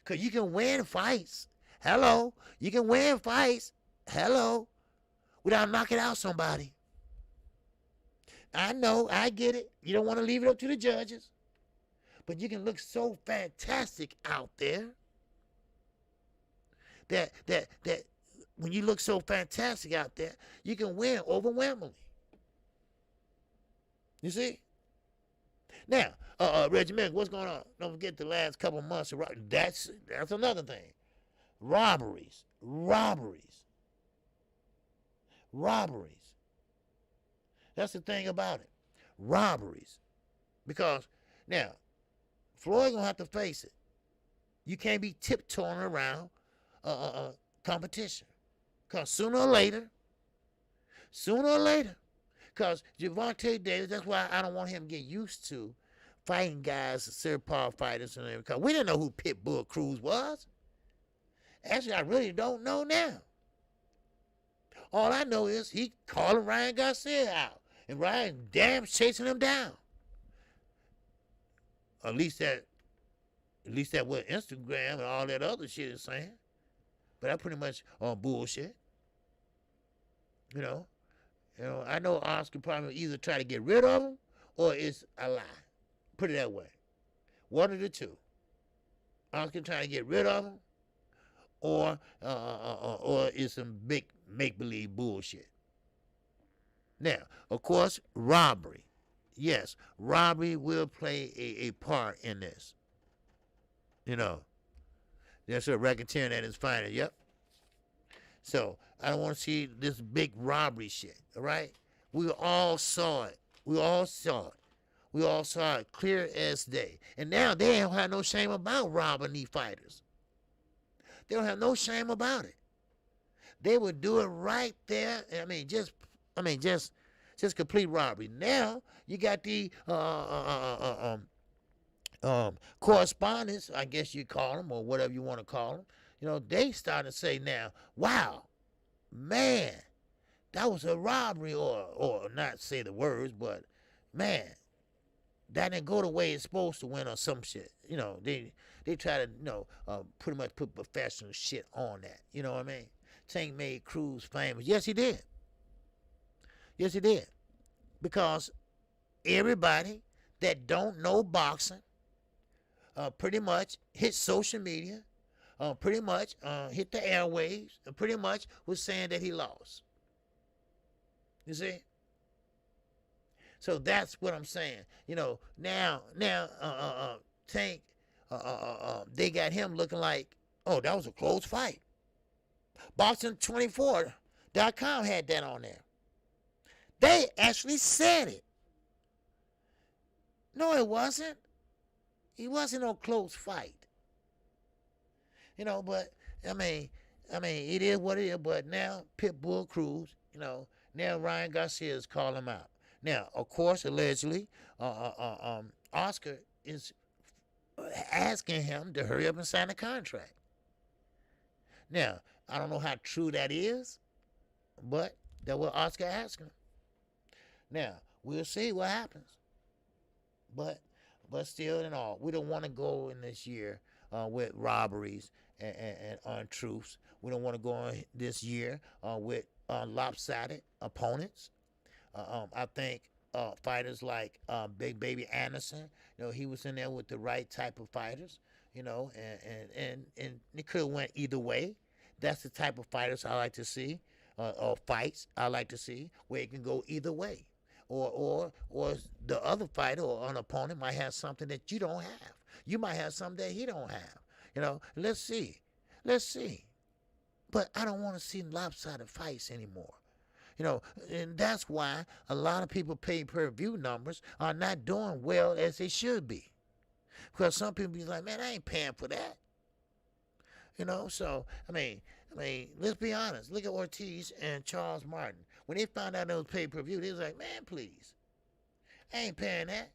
Because you can win fights. Hello. You can win fights. Hello. Without knocking out somebody. I know. I get it. You don't want to leave it up to the judges. But you can look so fantastic out there that when you look so fantastic out there, you can win overwhelmingly. You see? Now, Reggie Mick, what's going on? Don't forget the last couple months. That's another thing. Robberies. That's the thing about it. Robberies. Because, now, Floyd going to have to face it. You can't be tiptoeing around competition. Because sooner or later, because Gervonta Davis, that's why I don't want him to get used to fighting guys, Serpar fighters, and everything. Because we didn't know who Pitbull Cruz was. Actually, I really don't know now. All I know is he calling Ryan Garcia out, and Ryan damn chasing him down. At least that what Instagram and all that other shit is saying. But that pretty much on bullshit. You know, I know Oscar probably either try to get rid of him or it's a lie. Put it that way. One of the two. Oscar trying to get rid of him, or it's some big make-believe bullshit. Now, of course, robbery. Yes, robbery will play a part in this. You know, that's a racketeering at its finest. Yep. So I don't want to see this big robbery shit. All right. We all saw it. We all saw it clear as day. And now they don't have no shame about robbing these fighters. They don't have no shame about it. They would do it right there. I mean, just complete robbery. Now you got the correspondents, I guess you call them, or whatever you want to call them. You know, they starting to say now, wow, man, that was a robbery, or not say the words, but man, that didn't go the way it's supposed to win or some shit. You know, they try to, pretty much put professional shit on that. You know what I mean? Tank made Cruz famous. Yes, he did. Yes, he did. Because everybody that don't know boxing pretty much hit social media, pretty much hit the airwaves, and pretty much was saying that he lost. You see? So that's what I'm saying. You know, now, Tank, they got him looking like, oh, that was a close fight. Boxing24.com had that on there. They actually said it. No, it wasn't. It wasn't no close fight. You know, but I mean, it is what it is. But now Pitbull Cruz, now Ryan Garcia is calling him out. Now, of course, allegedly, Oscar is asking him to hurry up and sign a contract. Now, I don't know how true that is, but that's what Oscar asking him. Now, we'll see what happens. But still in all, we don't want to go in this year with robberies and untruths. We don't want to go in this year with lopsided opponents. I think fighters like Big Baby Anderson, he was in there with the right type of fighters, and it could have went either way. That's the type of fighters I like to see, or fights I like to see, where it can go either way. Or the other fighter or an opponent might have something that you don't have. You might have something that he don't have. Let's see. But I don't want to see lopsided fights anymore. And that's why a lot of people pay per-view numbers are not doing well as they should be. Because some people be like, man, I ain't paying for that. So, I mean, let's be honest. Look at Ortiz and Charles Martin. When they found out it was pay-per-view, they was like, man, please. I ain't paying that.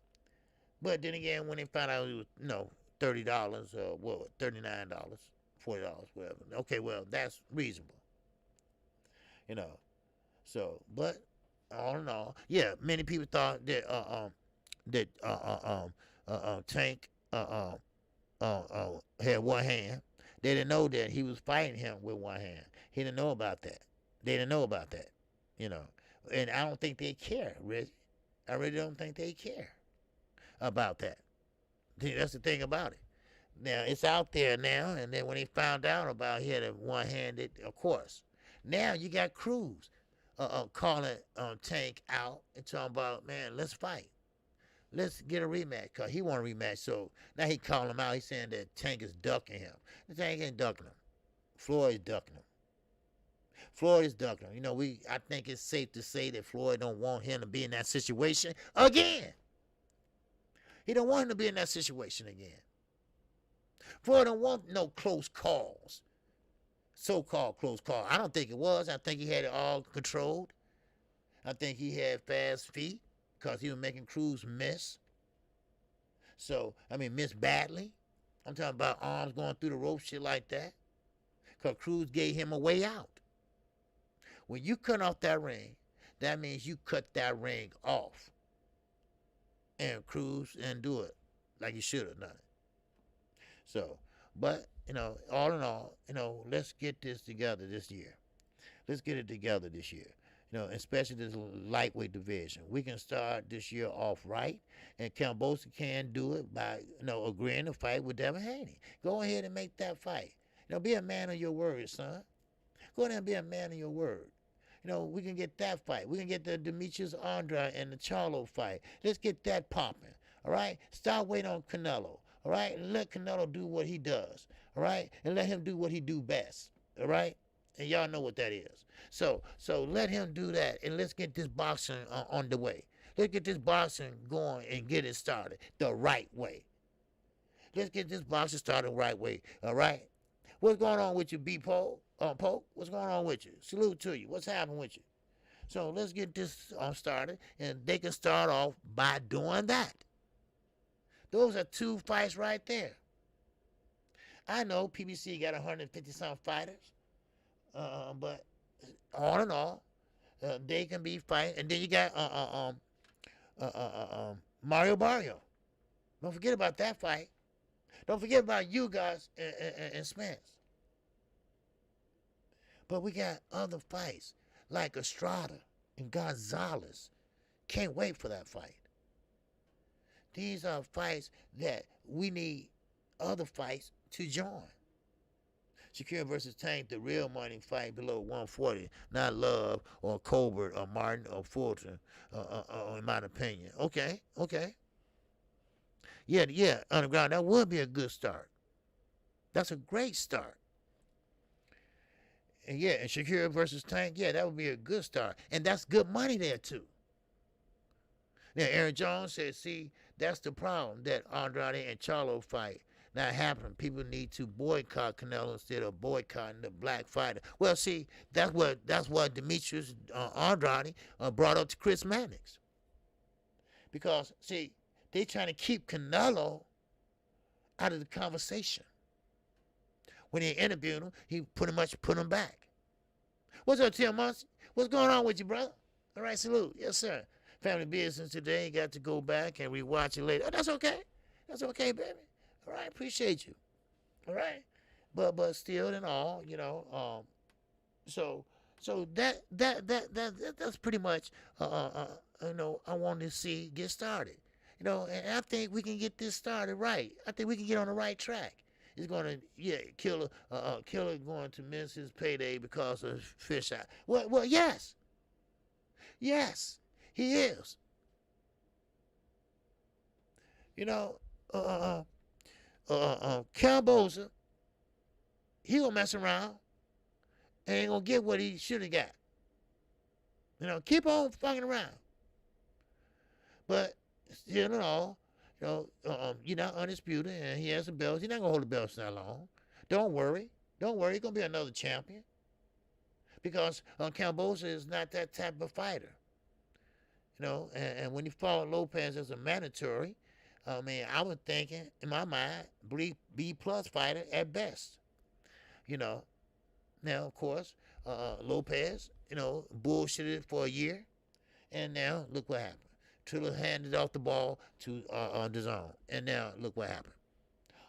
But then again, when they found out it was, $30 or $39, $40, whatever. Okay, well, that's reasonable. So, but all in all, yeah, many people thought that Tank had one hand. They didn't know that he was fighting him with one hand. He didn't know about that. They didn't know about that, And I don't think they care, really. I really don't think they care about that. That's the thing about it. Now, it's out there now, and then when they found out about he had a one-handed, of course. Now you got Cruz calling Tank out and talking about, man, let's fight. Let's get a rematch, because he want a rematch. So now he calling him out. He's saying that Tank is ducking him. The Tank ain't ducking him. Floyd is ducking him. Floyd is ducking him. I think it's safe to say that Floyd don't want him to be in that situation again. He don't want him to be in that situation again. Floyd don't want no close calls. So-called close call. I don't think it was. I think he had it all controlled. I think he had fast feet because he was making Cruz miss. So, miss badly. I'm talking about arms going through the rope, shit like that. Because Cruz gave him a way out. When you cut off that ring, that means you cut that ring off and cruise and do it like you should have done it. So, but, all in all, let's get this together this year. Let's get it together this year. Especially this lightweight division. We can start this year off right, and Kambosos can do it by, agreeing to fight with Devin Haney. Go ahead and make that fight. Be a man of your word, son. Go ahead and be a man of your word. We can get that fight. We can get the Demetrius Andrade and the Charlo fight. Let's get that popping. All right? Stop waiting on Canelo. All right? And let Canelo do what he does. All right? And let him do what he do best. All right? And y'all know what that is. So let him do that, and let's get this boxing on the way. Let's get this boxing going and get it started the right way. Let's get this boxing started the right way, all right? What's going on with you, Pope? What's going on with you? Salute to you. What's happening with you? So let's get this started, and they can start off by doing that. Those are 2 fights right there. I know PBC got 150-some fighters. But all in all, they can be fighting. And then you got Mario Barrio. Don't forget about that fight. Don't forget about you guys and Spence. But we got other fights like Estrada and Gonzalez. Can't wait for that fight. These are fights that we need other fights to join. Shakir versus Tank, the real money fight below 140. Not Love or Colbert or Martin or Fulton, in my opinion. Okay. Yeah, Underground, that would be a good start. That's a great start. And yeah, and Shakir versus Tank, yeah, that would be a good start. And that's good money there, too. Now, Aaron Jones said, see, that's the problem, that Andrade and Charlo fight not happening. People need to boycott Canelo instead of boycotting the black fighter. Well, see, that's what Demetrius Andrade brought up to Chris Mannix. Because, see, they trying to keep Canelo out of the conversation. When he interviewed him, he pretty much put him back. What's up, Tim Muncie? What's going on with you, brother? All right, salute. Yes, sir. Family business today. Got to go back and rewatch it later. Oh, that's okay. That's okay, baby. All right, appreciate you. All right, but still in all, so that's pretty much I want to see get started, and I think we can get this started right. I think we can get on the right track. It's going to Killer going to miss his payday because of fish eye. Well, yes, he is. Kambosos, he gonna mess around and ain't gonna get what he should have got. Keep on fucking around. But still in all, you're not undisputed, and he has the belts. He's not gonna hold the belts that long. Don't worry. He's gonna be another champion. Because Kambosos is not that type of fighter. And when you follow Lopez as a mandatory, I was thinking, in my mind, B-plus fighter at best. Now, of course, Lopez, bullshitted for a year. And now, look what happened. Triller handed off the ball to DAZN. And now, look what happened.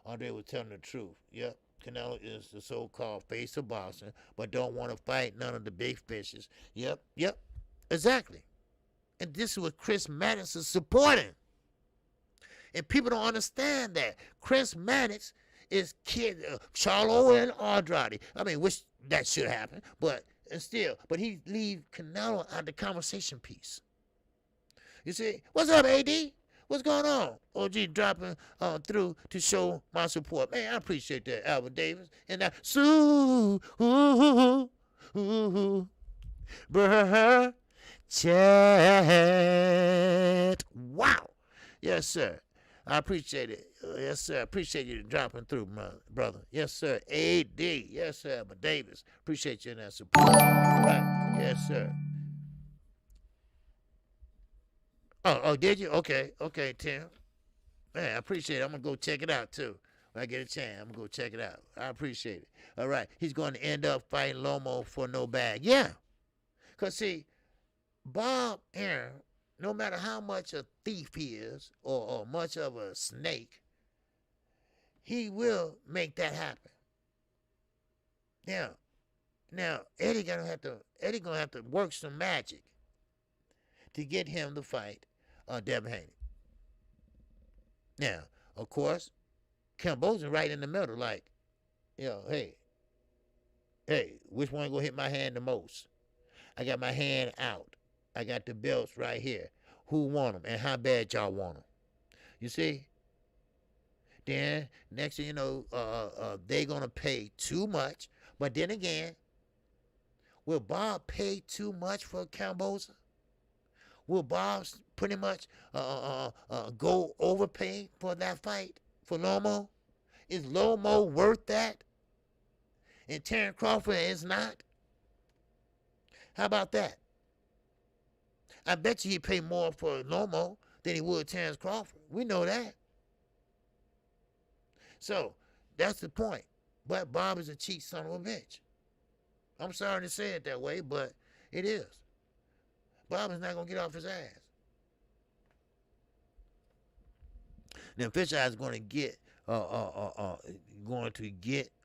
Andre was telling the truth. Yep, Canelo is the so-called face of boxing, but don't want to fight none of the big fishes. Yep, exactly. And this is what Chris Mannix is supporting. And people don't understand that. Chris Mannix is Charlo and Andrade. Which that should happen, but he leave Canelo out of the conversation piece. You see, what's up, AD? What's going on? OG dropping through to show my support. Man, I appreciate that, Albert Davis. And that chat. Wow. Yes, sir. I appreciate it. Yes, sir. I appreciate you dropping through, my brother. Yes, sir. AD. Yes, sir. But Davis. Appreciate you in that support. All right. Yes, sir. Oh, did you? Okay, Tim. Man, I appreciate it. I'm going to go check it out, too. When I get a chance, I'm going to go check it out. I appreciate it. All right. He's going to end up fighting Lomo for no bag. Yeah. Because, see, Bob Aaron, no matter how much a thief he is or much of a snake, he will make that happen. Now Eddie gonna have to work some magic to get him to fight Devin Haney. Now, of course, Cambose's right in the middle, like, hey, which one gonna hit my hand the most? I got my hand out. I got the belts right here. Who want them and how bad y'all want them? You see? Then next thing you know, they gonna pay too much. But then again, will Bob pay too much for Cambosa? Will Bob pretty much go overpay for that fight for Lomo? Is Lomo worth that? And Terrence Crawford is not? How about that? I bet you he'd pay more for Lomo than he would Terrence Crawford. We know that. So, that's the point. But Bob is a cheat son of a bitch. I'm sorry to say it that way, but it is. Bob is not going to get off his ass. Now, Fisheye is going to get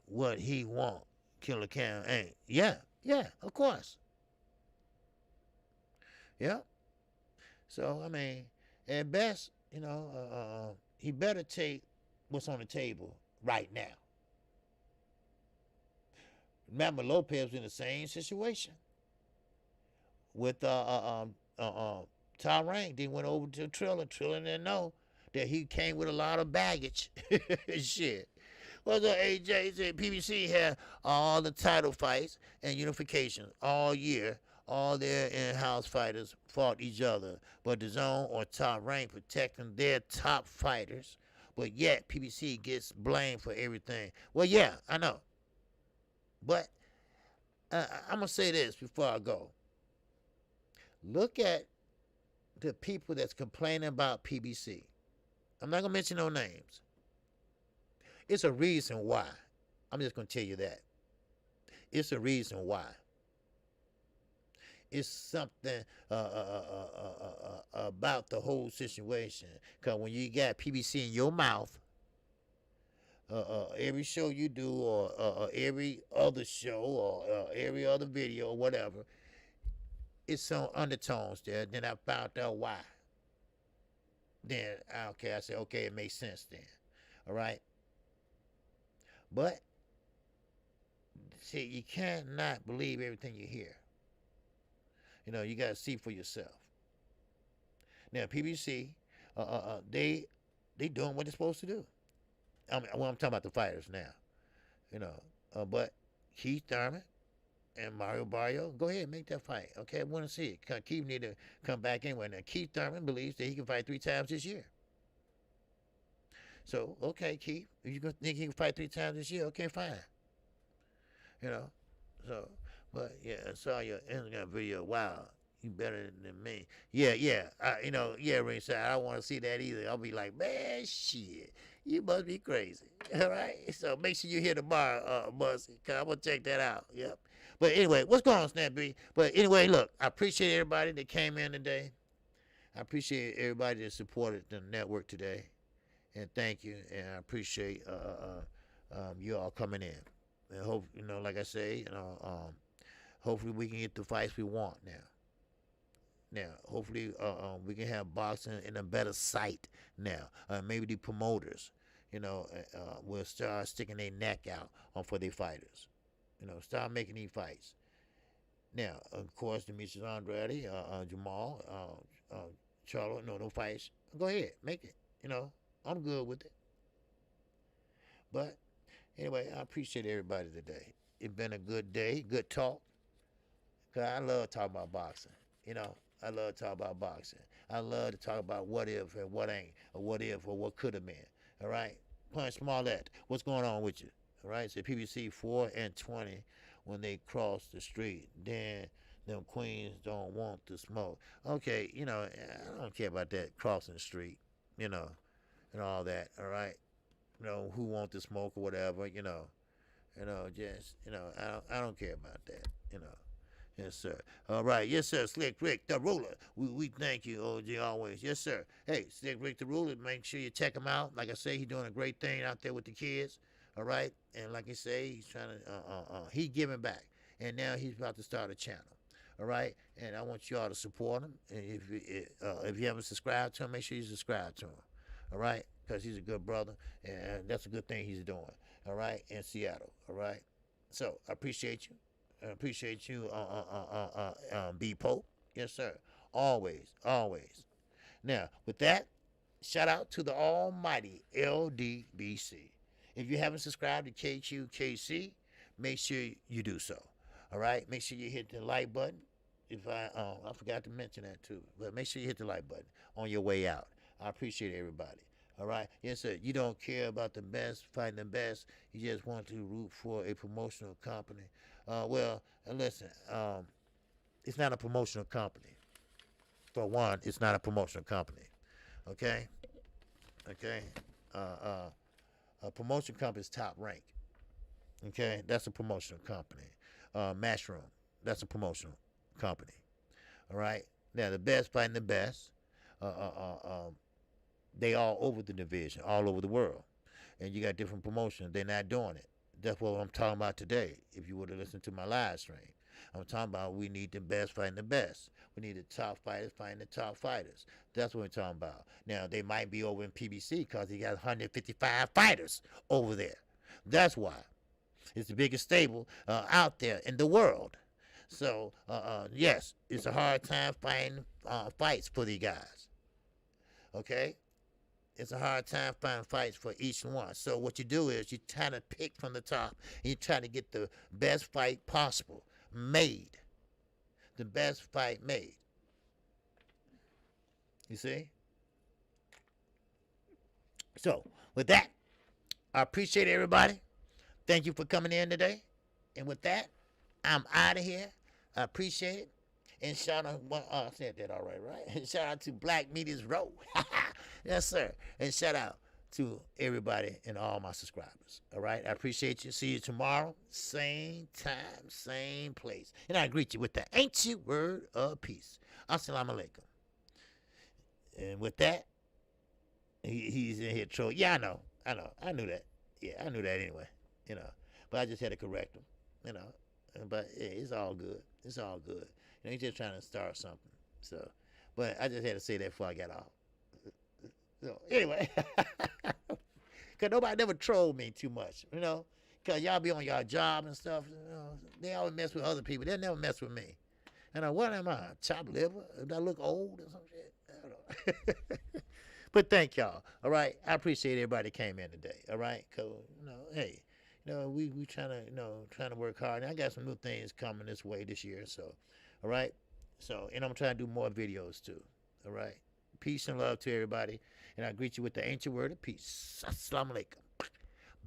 what he want. Killer Cam ain't. Yeah, of course. Yeah. So, I mean, at best, he better take what's on the table right now. Remember, Lopez was in the same situation with Tyrank. They went over to Triller. Triller didn't know that he came with a lot of baggage. Shit. Well, the AJ said PBC had all the title fights and unification all year. All their in-house fighters fought each other, but the zone or top rank protecting their top fighters. But yet PBC gets blamed for everything. Well, yeah, I know. But I'm going to say this before I go. Look at the people that's complaining about PBC. I'm not going to mention no names. It's a reason why. I'm just going to tell you that. It's a reason why. It's something about the whole situation. Because when you got PBC in your mouth, every show you do or every other show or every other video or whatever, it's some undertones there. Then I found out why. Then, I said, okay, it makes sense then. All right? But, see, you cannot believe everything you hear. You got to see for yourself. Now, PBC, they doing what they're supposed to do. I'm talking about the fighters now. But Keith Thurman and Mario Barrio, go ahead and make that fight. Okay, I want to see it. Keith need to come back anyway. Now, Keith Thurman believes that he can fight 3 times this year. So, okay, Keith, if you think he can fight 3 times this year, okay, fine. So, but yeah, I saw your Instagram video. Wow, you better than me. Yeah, Ringside. I don't want to see that either. I'll be like, man, shit, you must be crazy. All right. So make sure you hear tomorrow, Bussy, cause I'm gonna check that out. Yep. But anyway, what's going on, Snap B? But anyway, look, I appreciate everybody that came in today. I appreciate everybody that supported the network today, and thank you. And I appreciate you all coming in. And hope like I say, hopefully we can get the fights we want now. Hopefully we can have boxing in a better sight now. Maybe the promoters, will start sticking their neck out for their fighters. Start making these fights. Now, of course, Demetrius Andrade, Jamal, Charlo, no fights. Go ahead, make it. I'm good with it. But anyway, I appreciate everybody today. It's been a good day, good talk. Cause I love talking about boxing. I love talking about boxing. I love to talk about what if and what ain't, or what if or what could have been. All right, Punch Smollett, what's going on with you? All right, so PBC 4-20 when they cross the street. Then them queens don't want to smoke. Okay, I don't care about that crossing the street, and all that. All right, who want to smoke or whatever. I don't care about that. Yes, sir. All right. Yes, sir. Slick Rick, the ruler. We thank you, OG, always. Yes, sir. Hey, Slick Rick, the ruler. Make sure you check him out. Like I say, he's doing a great thing out there with the kids. All right. And like I say, he's trying to, he's giving back. And now he's about to start a channel. All right. And I want you all to support him. And if you haven't subscribed to him, make sure you subscribe to him. All right. Because he's a good brother. And that's a good thing he's doing. All right. In Seattle. All right. So I appreciate you. I appreciate you, B Pope. Yes, sir. Always, always. Now, with that, shout out to the almighty LDBC. If you haven't subscribed to KQKC, make sure you do so. All right? Make sure you hit the like button. If I forgot to mention that too. But make sure you hit the like button on your way out. I appreciate everybody. All right? Yes, sir. You don't care about the best, fighting the best. You just want to root for a promotional company. Well, listen, it's not a promotional company. For one, it's not a promotional company. Okay? Okay? A promotion company is Top Rank. Okay? That's a promotional company. Matchroom, that's a promotional company. All right? Now, the best fighting the best, they all over the division, all over the world. And you got different promotions. They're not doing it. That's what I'm talking about today. If you would have listened to my live stream, I'm talking about we need the best fighting the best. We need the top fighters fighting the top fighters. That's what we're talking about. Now, they might be over in PBC because he got 155 fighters over there. That's why. It's the biggest stable out there in the world. So, yes, it's a hard time finding fights for these guys. Okay? It's a hard time finding fights for each one. So what you do is you try to pick from the top and you try to get the best fight possible made. The best fight made. You see? So with that, I appreciate everybody. Thank you for coming in today. And with that, I'm out of here. I appreciate it. And shout out, I said that all right? And shout out to Black Media's Row. Yes, sir. And shout out to everybody and all my subscribers. All right? I appreciate you. See you tomorrow. Same time, same place. And I greet you with the ancient word of peace. Assalamu alaikum. And with that, he's in here trolling. Yeah, I know. I knew that. Yeah, I knew that anyway. You know. But I just had to correct him. You know. But yeah, it's all good. It's all good. You know, he's just trying to start something. So, but I just had to say that before I got off. So, anyway, because nobody never trolled me too much, you know, because y'all be on y'all job and stuff. You know, they always mess with other people. They never mess with me. And what am I, chopped liver? Do I look old or some shit? I don't know. But thank y'all, all right? I appreciate everybody that came in today, all right? Because, you know, hey, you know, we trying to, you know, trying to work hard. And I got some new things coming this way this year, so. All right? So, and I'm trying to do more videos too. All right? Peace and love to everybody. And I greet you with the ancient word of peace. Assalamu alaikum.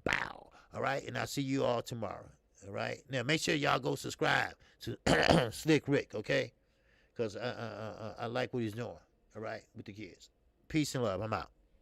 Bow. All right? And I'll see you all tomorrow. All right? Now, make sure y'all go subscribe to Slick Rick, okay? Because I like what he's doing. All right? With the kids. Peace and love. I'm out.